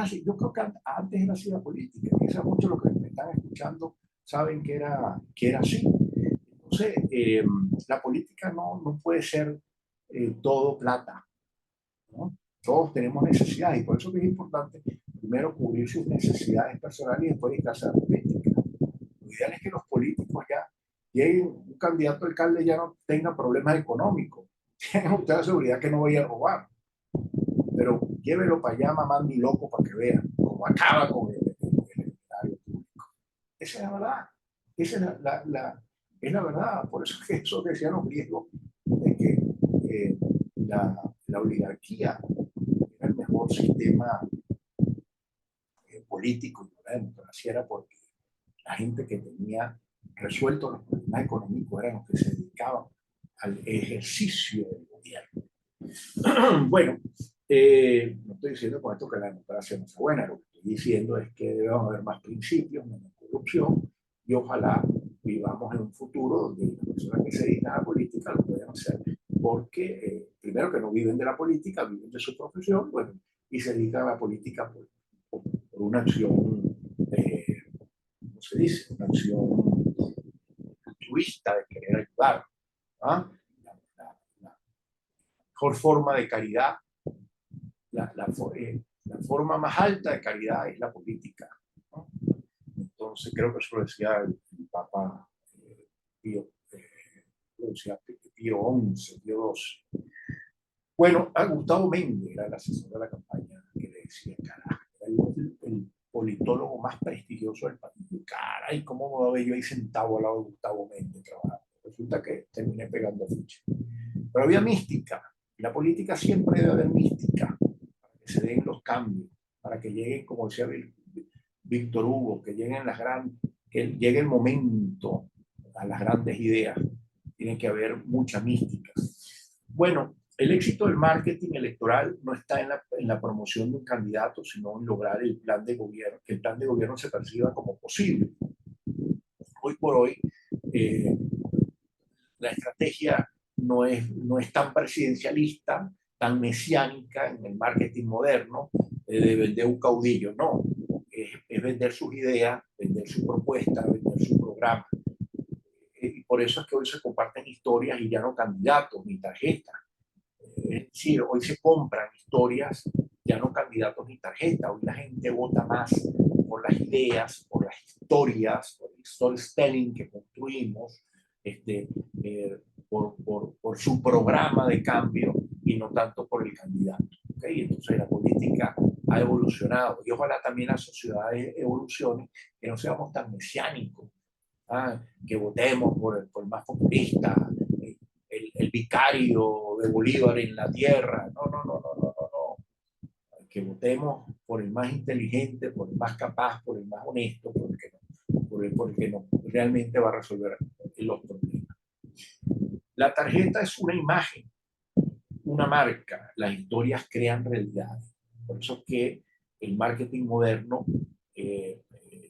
Sí, yo creo que antes era así la política. Quizás muchos los que me están escuchando saben que era así. Entonces, la política no puede ser todo plata, ¿no? Todos tenemos necesidades y por eso que es importante primero cubrir sus necesidades personales y después dedicarse a la política. Lo ideal es que los políticos ya lleguen, un candidato a alcalde ya no tenga problemas económicos. Tengan usted la seguridad que no vaya a robar, pero llévelo para allá, mamá, ni loco, para que vean cómo acaba con el erario público. Esa es la verdad. Esa es es la verdad. Por eso es que eso decían los griegos, de que la oligarquía era el mejor sistema político y la democracia era porque la gente que tenía resueltos los problemas económicos eran los que se dedicaban al ejercicio del gobierno. Bueno, no estoy diciendo con esto que la democracia no sea buena, lo que estoy diciendo es que debemos haber más principios, menos corrupción, y ojalá vivamos en un futuro donde las personas que se dedican a la política lo puedan hacer, porque primero que no viven de la política, viven de su profesión, bueno, y se dedican a la política por una acción, ¿cómo se dice? Una acción altruista de querer ayudar. ¿Ah? La mejor forma de caridad, la forma más alta de caridad es la política, ¿no? Entonces, creo que eso lo decía el Papa Pío, lo decía Pío XI, Pío XII. Bueno, a Gustavo Méndez era el asesor de la campaña que le decía, carajo, el politólogo más prestigioso del país. Caray, ¿cómo me voy yo ahí sentado al lado de Gustavo Méndez trabajando? Resulta que terminé pegando ficha. Pero había mística. En la política siempre debe haber mística para que se den los cambios, para que lleguen, como decía Víctor Hugo, que lleguen que llegue el momento a las grandes ideas. Tiene que haber mucha mística. Bueno, el éxito del marketing electoral no está en la promoción de un candidato, sino en lograr el plan de gobierno, que el plan de gobierno se perciba como posible. Hoy por hoy, eh, la estrategia no es tan presidencialista, tan mesiánica en el marketing moderno, de vender un caudillo, no. Es vender sus ideas, vender su propuesta, vender su programa. Y por eso es que hoy se comparten historias y ya no candidatos ni tarjetas. Es decir, hoy se compran historias, ya no candidatos ni tarjetas. Hoy la gente vota más por las ideas, por las historias, por el storytelling que construimos, este, por su programa de cambio y no tanto por el candidato. ¿Okay? Entonces la política ha evolucionado y ojalá también las sociedades evolucionen, que no seamos tan mesiánicos, que votemos por el más populista, el vicario de Bolívar en la tierra. No, no, no, no, no, no, no. Que votemos por el más inteligente, por el más capaz, por el más honesto, por el que no realmente va a resolver los problemas. La tarjeta es una imagen, una marca. Las historias crean realidad. Por eso es que el marketing moderno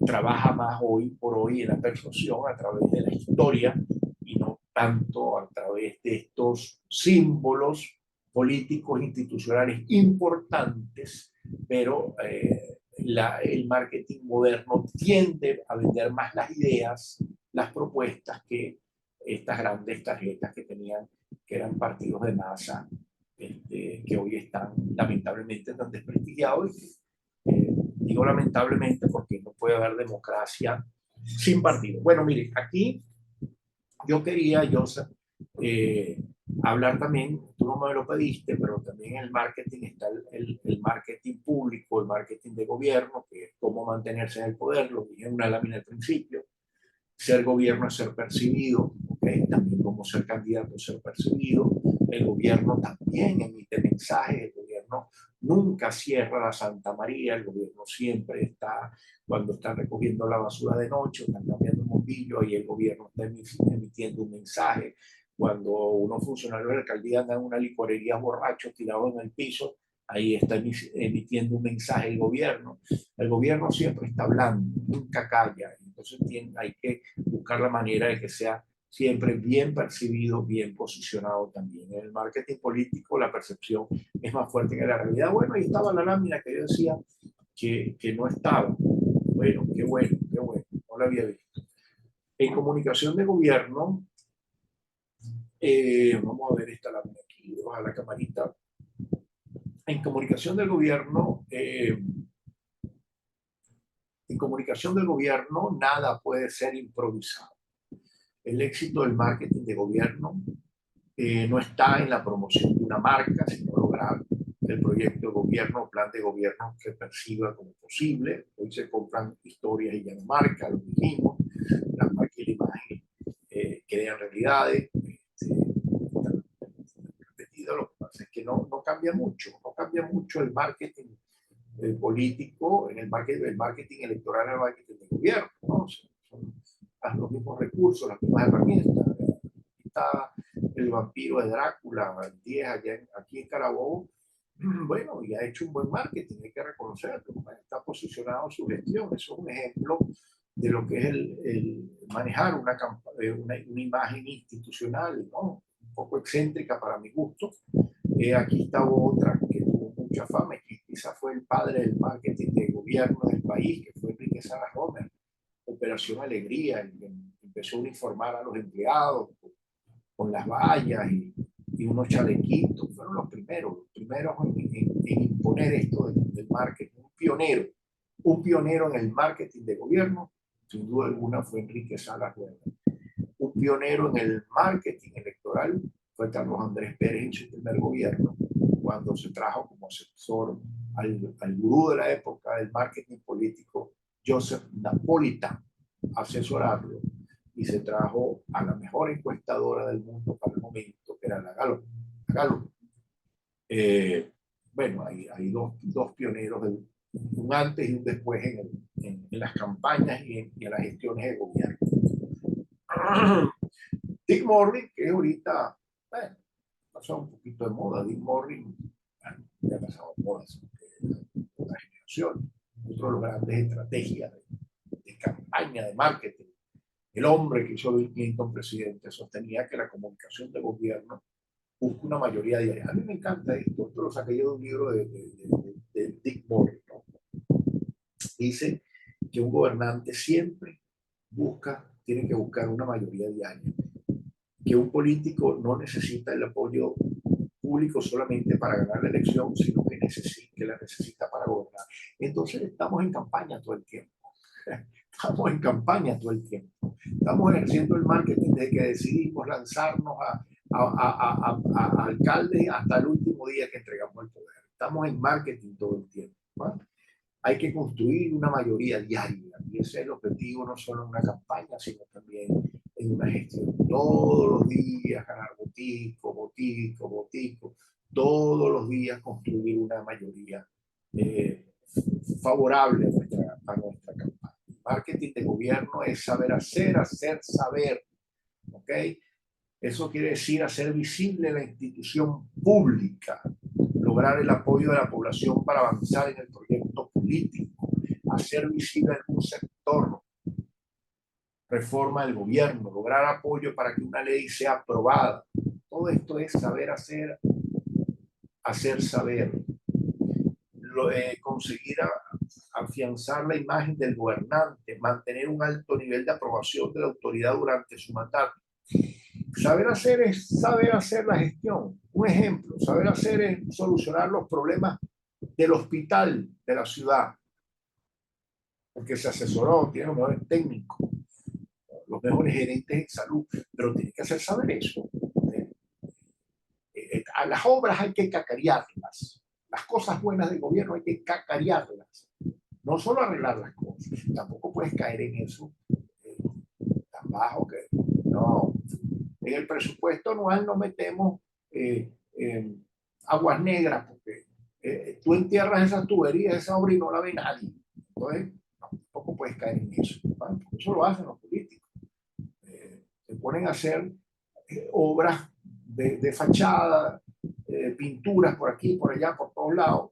trabaja más hoy por hoy en la persuasión a través de la historia y no tanto a través de estos símbolos políticos institucionales importantes, pero el marketing moderno tiende a vender más las ideas, las propuestas que estas grandes tarjetas que eran partidos de masa, que hoy están lamentablemente tan desprestigiados y digo lamentablemente porque no puede haber democracia sin partido. Bueno, mire, aquí yo quería, Joseph, eh, hablar también, tú no me lo pediste, pero también en el marketing está el marketing público, el marketing de gobierno, que es cómo mantenerse en el poder, lo dije en una lámina al principio. Ser gobierno es ser percibido, ¿okay? También como ser candidato es ser percibido. El gobierno también emite mensajes, el gobierno nunca cierra la Santa María, el gobierno siempre está, cuando están recogiendo la basura de noche, están cambiando un bombillo y el gobierno está emitiendo un mensaje. Cuando unos funcionarios de la alcaldía andan en una licorería borrachos tirados en el piso, ahí está emitiendo un mensaje el gobierno. El gobierno siempre está hablando, nunca calla. Entonces hay que buscar la manera de que sea siempre bien percibido, bien posicionado también. En el marketing político la percepción es más fuerte que la realidad. Bueno, ahí estaba la lámina que yo decía que no estaba. Bueno, qué bueno, no la había visto. En comunicación de gobierno, vamos a ver esta lámina aquí, baja la camarita. en comunicación del gobierno, nada puede ser improvisado. El éxito del marketing de gobierno no está en la promoción de una marca, sino lograr el proyecto de gobierno o plan de gobierno se perciba como posible. Hoy se compran historias y ya no marcas, lo dijimos, las marcas y la imagen crean realidades. Lo que pasa es que no cambia mucho, no cambia mucho el marketing político, en el marketing electoral, el marketing de gobierno, ¿no? Son los mismos recursos, las mismas herramientas. Está el vampiro de Drácula, el 10 aquí en Carabobo, bueno, y ha hecho un buen marketing, hay que reconocerlo, está posicionado su gestión, eso es un ejemplo de lo que es el manejar una imagen institucional, ¿no? Un poco excéntrica para mi gusto. Aquí está otra que tuvo mucha fama y que quizá fue el padre del marketing de gobierno del país, que fue Enrique Salas Romer, Operación Alegría, empezó a uniformar a los empleados con las vallas y unos chalequitos, fueron los primeros en imponer esto del marketing, un pionero en el marketing de gobierno, sin duda alguna fue Enrique Salas Romer. Un pionero en el marketing electoral fue Carlos Andrés Pérez en su primer gobierno, cuando se trajo como asesor al gurú de la época del marketing político, Joseph Napolitan, a asesorarlo, y se trajo a la mejor encuestadora del mundo para el momento, que era la Gallup. Bueno, hay dos pioneros, un antes y un después en las campañas y en las gestiones de gobierno. Dick Morris, que ahorita, bueno, pasó un poquito de moda. Dick Morris, bueno, ya ha pasado de moda hace una generación. Otro de los grandes estrategias de campaña, de marketing. El hombre que hizo Bill Clinton presidente sostenía que la comunicación de gobierno busca una mayoría diaria. A mí me encanta esto lo saqué yo de un libro de Dick Morris, ¿no? Dice que un gobernante siempre tiene que buscar una mayoría diaria, que un político no necesita el apoyo público solamente para ganar la elección, sino que la necesita para gobernar. Entonces estamos en campaña todo el tiempo. Estamos en campaña todo el tiempo. Estamos ejerciendo el marketing desde que decidimos lanzarnos a alcaldes hasta el último día que entregamos el poder. Estamos en marketing todo el tiempo, ¿no? Hay que construir una mayoría diaria y ese es el objetivo no solo en una campaña, sino también en una gestión. Todos los días ganar botico, todos los días construir una mayoría favorable a nuestra campaña. El marketing de gobierno es saber hacer saber, ¿ok? Eso quiere decir hacer visible la institución pública, lograr el apoyo de la población para avanzar en el proyecto político, hacer visible algún sector, reforma del gobierno, lograr apoyo para que una ley sea aprobada. Todo esto es saber hacer saber. Conseguir afianzar la imagen del gobernante, mantener un alto nivel de aprobación de la autoridad durante su mandato. Saber hacer es saber hacer la gestión. Un ejemplo, saber hacer es solucionar los problemas del hospital de la ciudad, porque se asesoró, tiene los mejores técnicos, los mejores gerentes en salud, pero tiene que hacer saber eso. A las obras hay que cacarearlas. Las cosas buenas del gobierno hay que cacarearlas. No solo arreglar las cosas, tampoco puedes caer en eso tan bajo que no. En el presupuesto anual no metemos aguas negras porque tú entierras esas tuberías, esa obra y no la ve nadie. Entonces, no, tampoco puedes caer en eso. ¿Vale? Eso lo hacen los políticos. Se ponen a hacer obras de fachada, pinturas por aquí, por allá, por todos lados,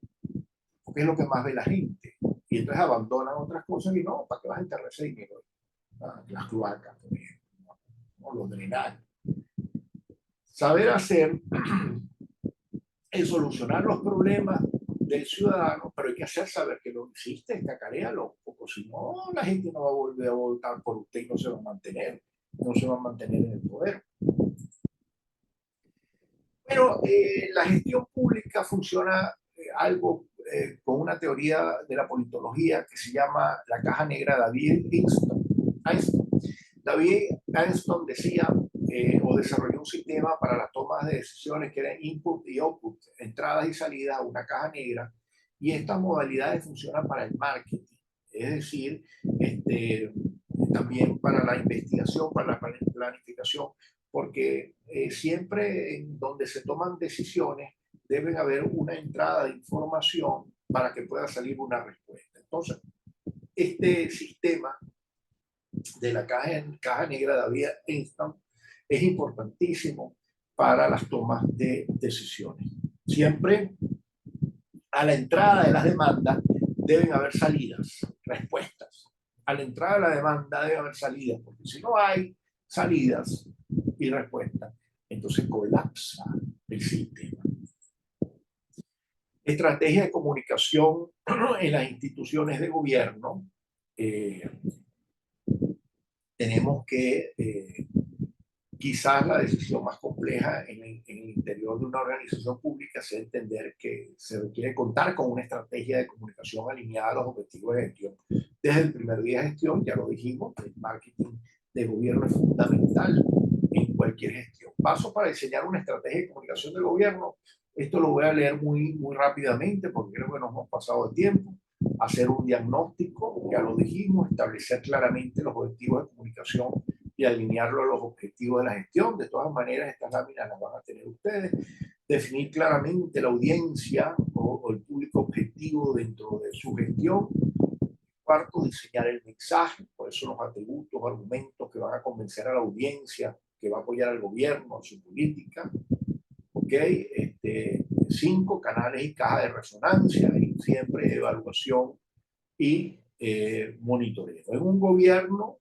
porque es lo que más ve la gente. Y entonces abandonan otras cosas y no, ¿para qué vas a enterrar ese dinero? Las cloacas, por ejemplo, ¿no? Los drenajes. Saber hacer es solucionar los problemas del ciudadano, pero hay que hacer saber que lo existe, cacaréalo, porque si no, la gente no va a volver a votar por usted y no se va a mantener en el poder. Pero la gestión pública funciona algo con una teoría de la politología que se llama la caja negra de David Einstein. David Einstein decía o desarrolló un sistema para las tomas de decisiones que eran input y output, entradas y salidas a una caja negra, y estas modalidades funcionan para el marketing, es decir, también para la investigación, para la planificación, porque siempre en donde se toman decisiones deben haber una entrada de información para que pueda salir una respuesta. Entonces, este sistema de la caja negra de David Einstein es importantísimo para las tomas de decisiones. Siempre a la entrada de las demandas deben haber salidas, respuestas. A la entrada de la demanda debe haber salidas, porque si no hay salidas y respuestas, entonces colapsa el sistema. Estrategia de comunicación en las instituciones de gobierno. Tenemos que quizás la decisión más compleja en el interior de una organización pública es entender que se requiere contar con una estrategia de comunicación alineada a los objetivos de gestión. Desde el primer día de gestión, ya lo dijimos, el marketing de gobierno es fundamental en cualquier gestión. Paso para diseñar una estrategia de comunicación del gobierno. Esto lo voy a leer muy rápidamente porque creo que nos hemos pasado de tiempo. Hacer un diagnóstico, ya lo dijimos, establecer claramente los objetivos de comunicación y alinearlo a los objetivos de la gestión. De todas maneras, estas láminas las van a tener ustedes. Definir claramente la audiencia o el público objetivo dentro de su gestión. Cuarto, diseñar el mensaje, por eso los atributos, argumentos que van a convencer a la audiencia, que va a apoyar al gobierno, a su política. ¿Ok? 5, canales y caja de resonancia, y siempre evaluación y monitoreo. En un gobierno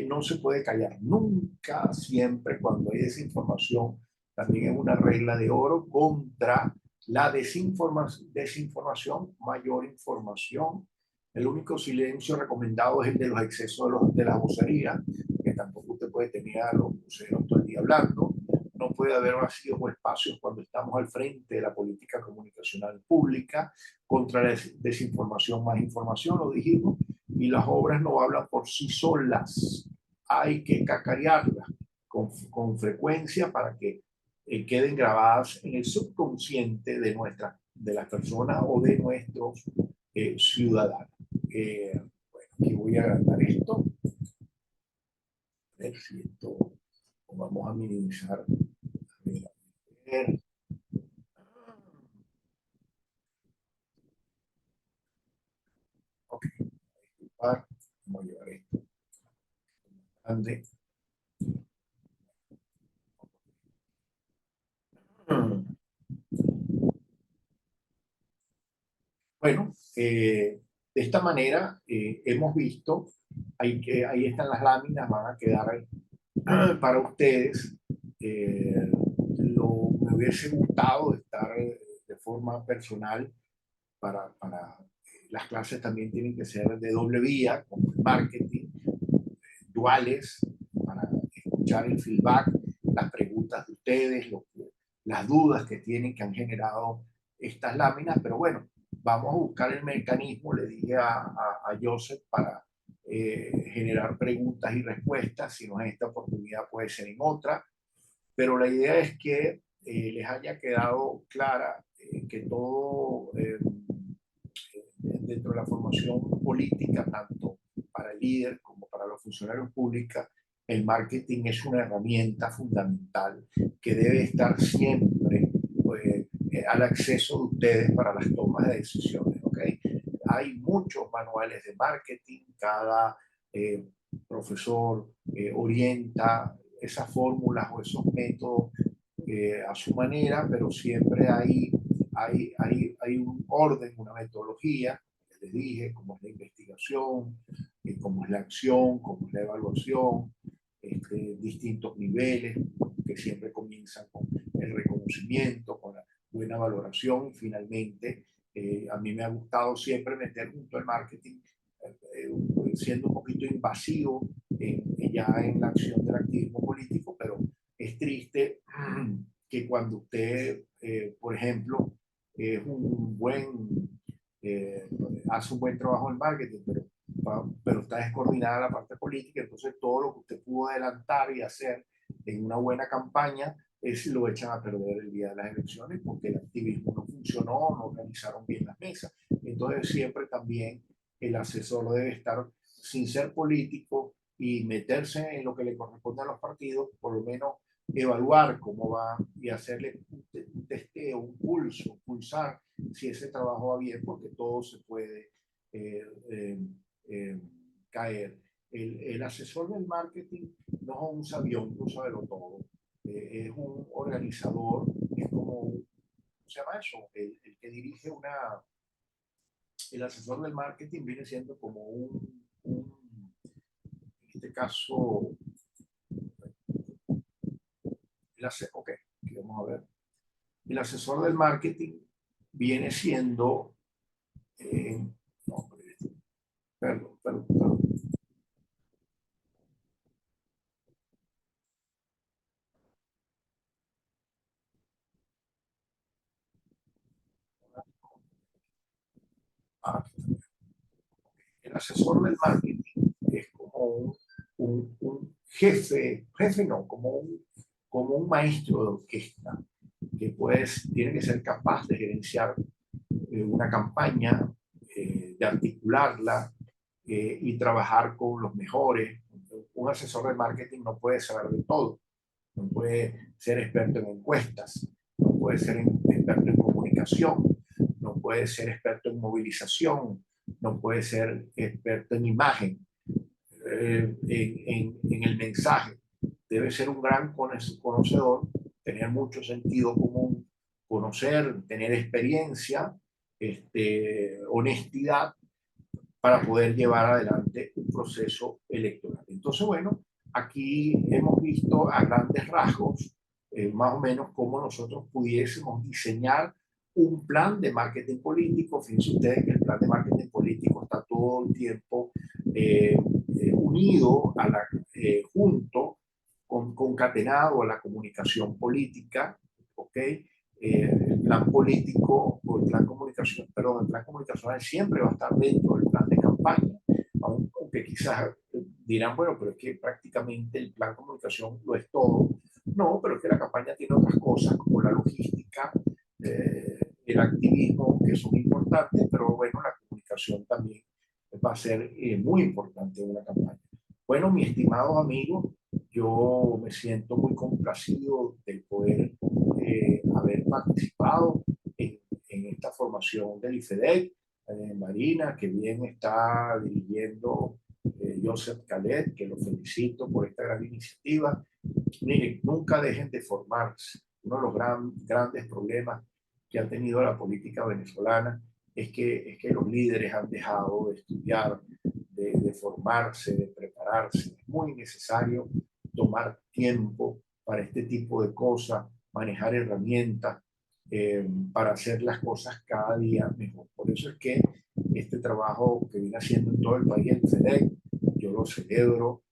no se puede callar nunca, siempre cuando hay desinformación, también es una regla de oro contra la desinformación, mayor información. El único silencio recomendado es el de los excesos de la vocería, que tampoco usted puede tener a los voceros todo el día hablando. No puede haber vacíos o espacios cuando estamos al frente de la política comunicacional pública. Contra la desinformación, más información, lo dijimos, y las obras no hablan por sí solas. Hay que cacarearlas con frecuencia para que queden grabadas en el subconsciente de las personas o de nuestros ciudadanos. Bueno, aquí voy a agrandar esto. A ver si esto lo vamos a minimizar. A ver. Ok, disculpar. Vamos a llevar esto grande. Bueno, de esta manera hemos visto, ahí están las láminas, van a quedar para ustedes. Me hubiese gustado estar de forma personal las clases también tienen que ser de doble vía, como el marketing, duales, para escuchar el feedback, las preguntas de ustedes, las dudas que tienen, que han generado estas láminas, pero bueno, vamos a buscar el mecanismo, le dije a Joseph, para generar preguntas y respuestas. Si no es esta oportunidad, puede ser en otra, pero la idea es que les haya quedado clara que todo dentro de la formación política, tanto para el líder como para los funcionarios públicos, el marketing es una herramienta fundamental que debe estar siempre al acceso de ustedes para las tomas de decisiones. ¿Okay? Hay muchos manuales de marketing, cada profesor orienta esas fórmulas o esos métodos a su manera, pero siempre hay un orden, una metodología, que les dije, como es la investigación, como es la acción, como es la evaluación, distintos niveles que siempre comienzan con el reconocimiento, con la buena valoración, y finalmente a mí me ha gustado siempre meter junto al marketing, siendo un poquito invasivo ya en la acción del activismo político, pero es triste que cuando usted, por ejemplo, es un hace un buen trabajo en marketing, pero está descoordinada la parte política, entonces todo lo que usted pudo adelantar y hacer en una buena campaña, lo echan a perder el día de las elecciones porque el activismo no funcionó, no organizaron bien las mesas. Entonces siempre también el asesor debe estar sin ser político y meterse en lo que le corresponde a los partidos, por lo menos evaluar cómo va y hacerle un testeo, un pulso, pulsar si ese trabajo va bien, porque todo se puede eh, eh, eh, caer. El asesor del marketing no es un sabión, no sabe lo todo. Es un organizador, es como, ¿cómo se llama eso? El que dirige el asesor del marketing viene siendo como en este caso, ok, vamos a ver. El asesor del marketing viene siendo, no, perdón. Ah, el asesor del marketing es como un jefe no, como un maestro de orquesta que pues tiene que ser capaz de gerenciar una campaña, de articularla y trabajar con los mejores. Un asesor de marketing no puede saber de todo, no puede ser experto en encuestas, no puede ser experto en comunicación, no puede ser experto en movilización, no puede ser experto en imagen, en el mensaje. Debe ser un gran conocedor, tener mucho sentido común, conocer, tener experiencia, honestidad para poder llevar adelante un proceso electoral. Entonces, bueno, aquí hemos visto a grandes rasgos más o menos cómo nosotros pudiésemos diseñar un plan de marketing político. Fíjense ustedes que el plan de marketing político está todo el tiempo unido junto, concatenado a la comunicación política, ¿ok? El plan político o el plan comunicación, perdón, el plan comunicacional siempre va a estar dentro del plan de campaña, aunque quizás dirán, bueno, pero es que prácticamente el plan comunicación lo es todo. No, pero es que la campaña tiene otras cosas como la logística, el activismo, que son importantes, pero bueno, la comunicación también va a ser muy importante en una campaña. Bueno, mi estimado amigo, yo me siento muy complacido de poder haber participado en esta formación del IFEDEC, Marina, que bien está dirigiendo Joseph Calet, que lo felicito por esta gran iniciativa. Miren, nunca dejen de formarse. Uno de los grandes problemas que ha tenido la política venezolana es que los líderes han dejado de estudiar, de formarse, de prepararse. Es muy necesario tomar tiempo para este tipo de cosas, manejar herramientas para hacer las cosas cada día mejor. Por eso es que este trabajo que viene haciendo en todo el país el FEDEC, yo lo celebro,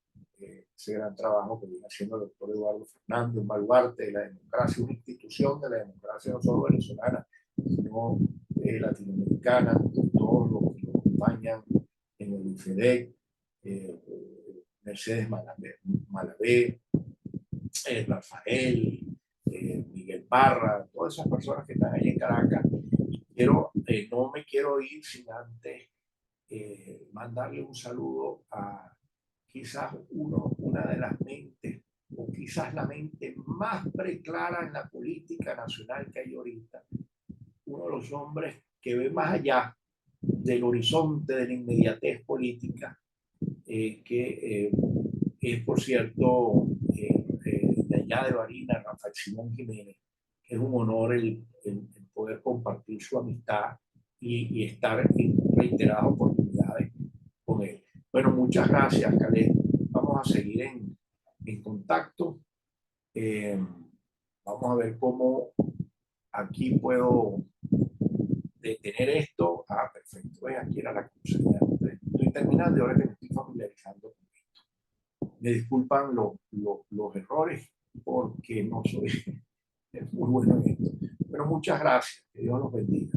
ese gran trabajo que viene haciendo el doctor Eduardo Fernández, un baluarte de la democracia, una institución de la democracia no solo venezolana, sino latinoamericana, todos los que lo acompañan en el IFEDEC, eh, Mercedes Malavé, Rafael, Miguel Parra, todas esas personas que están ahí en Caracas. No me quiero ir sin antes mandarle un saludo a quizás una de las mentes, o quizás la mente más preclara en la política nacional que hay ahorita, uno de los hombres que ve más allá del horizonte de la inmediatez política, que es, por cierto, de allá de Barinas, Rafael Simón Jiménez. Es un honor el poder compartir su amistad y estar en reiteradas oportunidades con él. Bueno, muchas gracias, Caleb. Vamos a seguir en contacto. Eh, Vamos a ver cómo aquí puedo detener esto. Ah, perfecto. Pues aquí era la cosa. Estoy terminando y ahora que me estoy familiarizando con esto. Me disculpan los errores porque no soy muy bueno en esto. Pero muchas gracias. Que Dios los bendiga.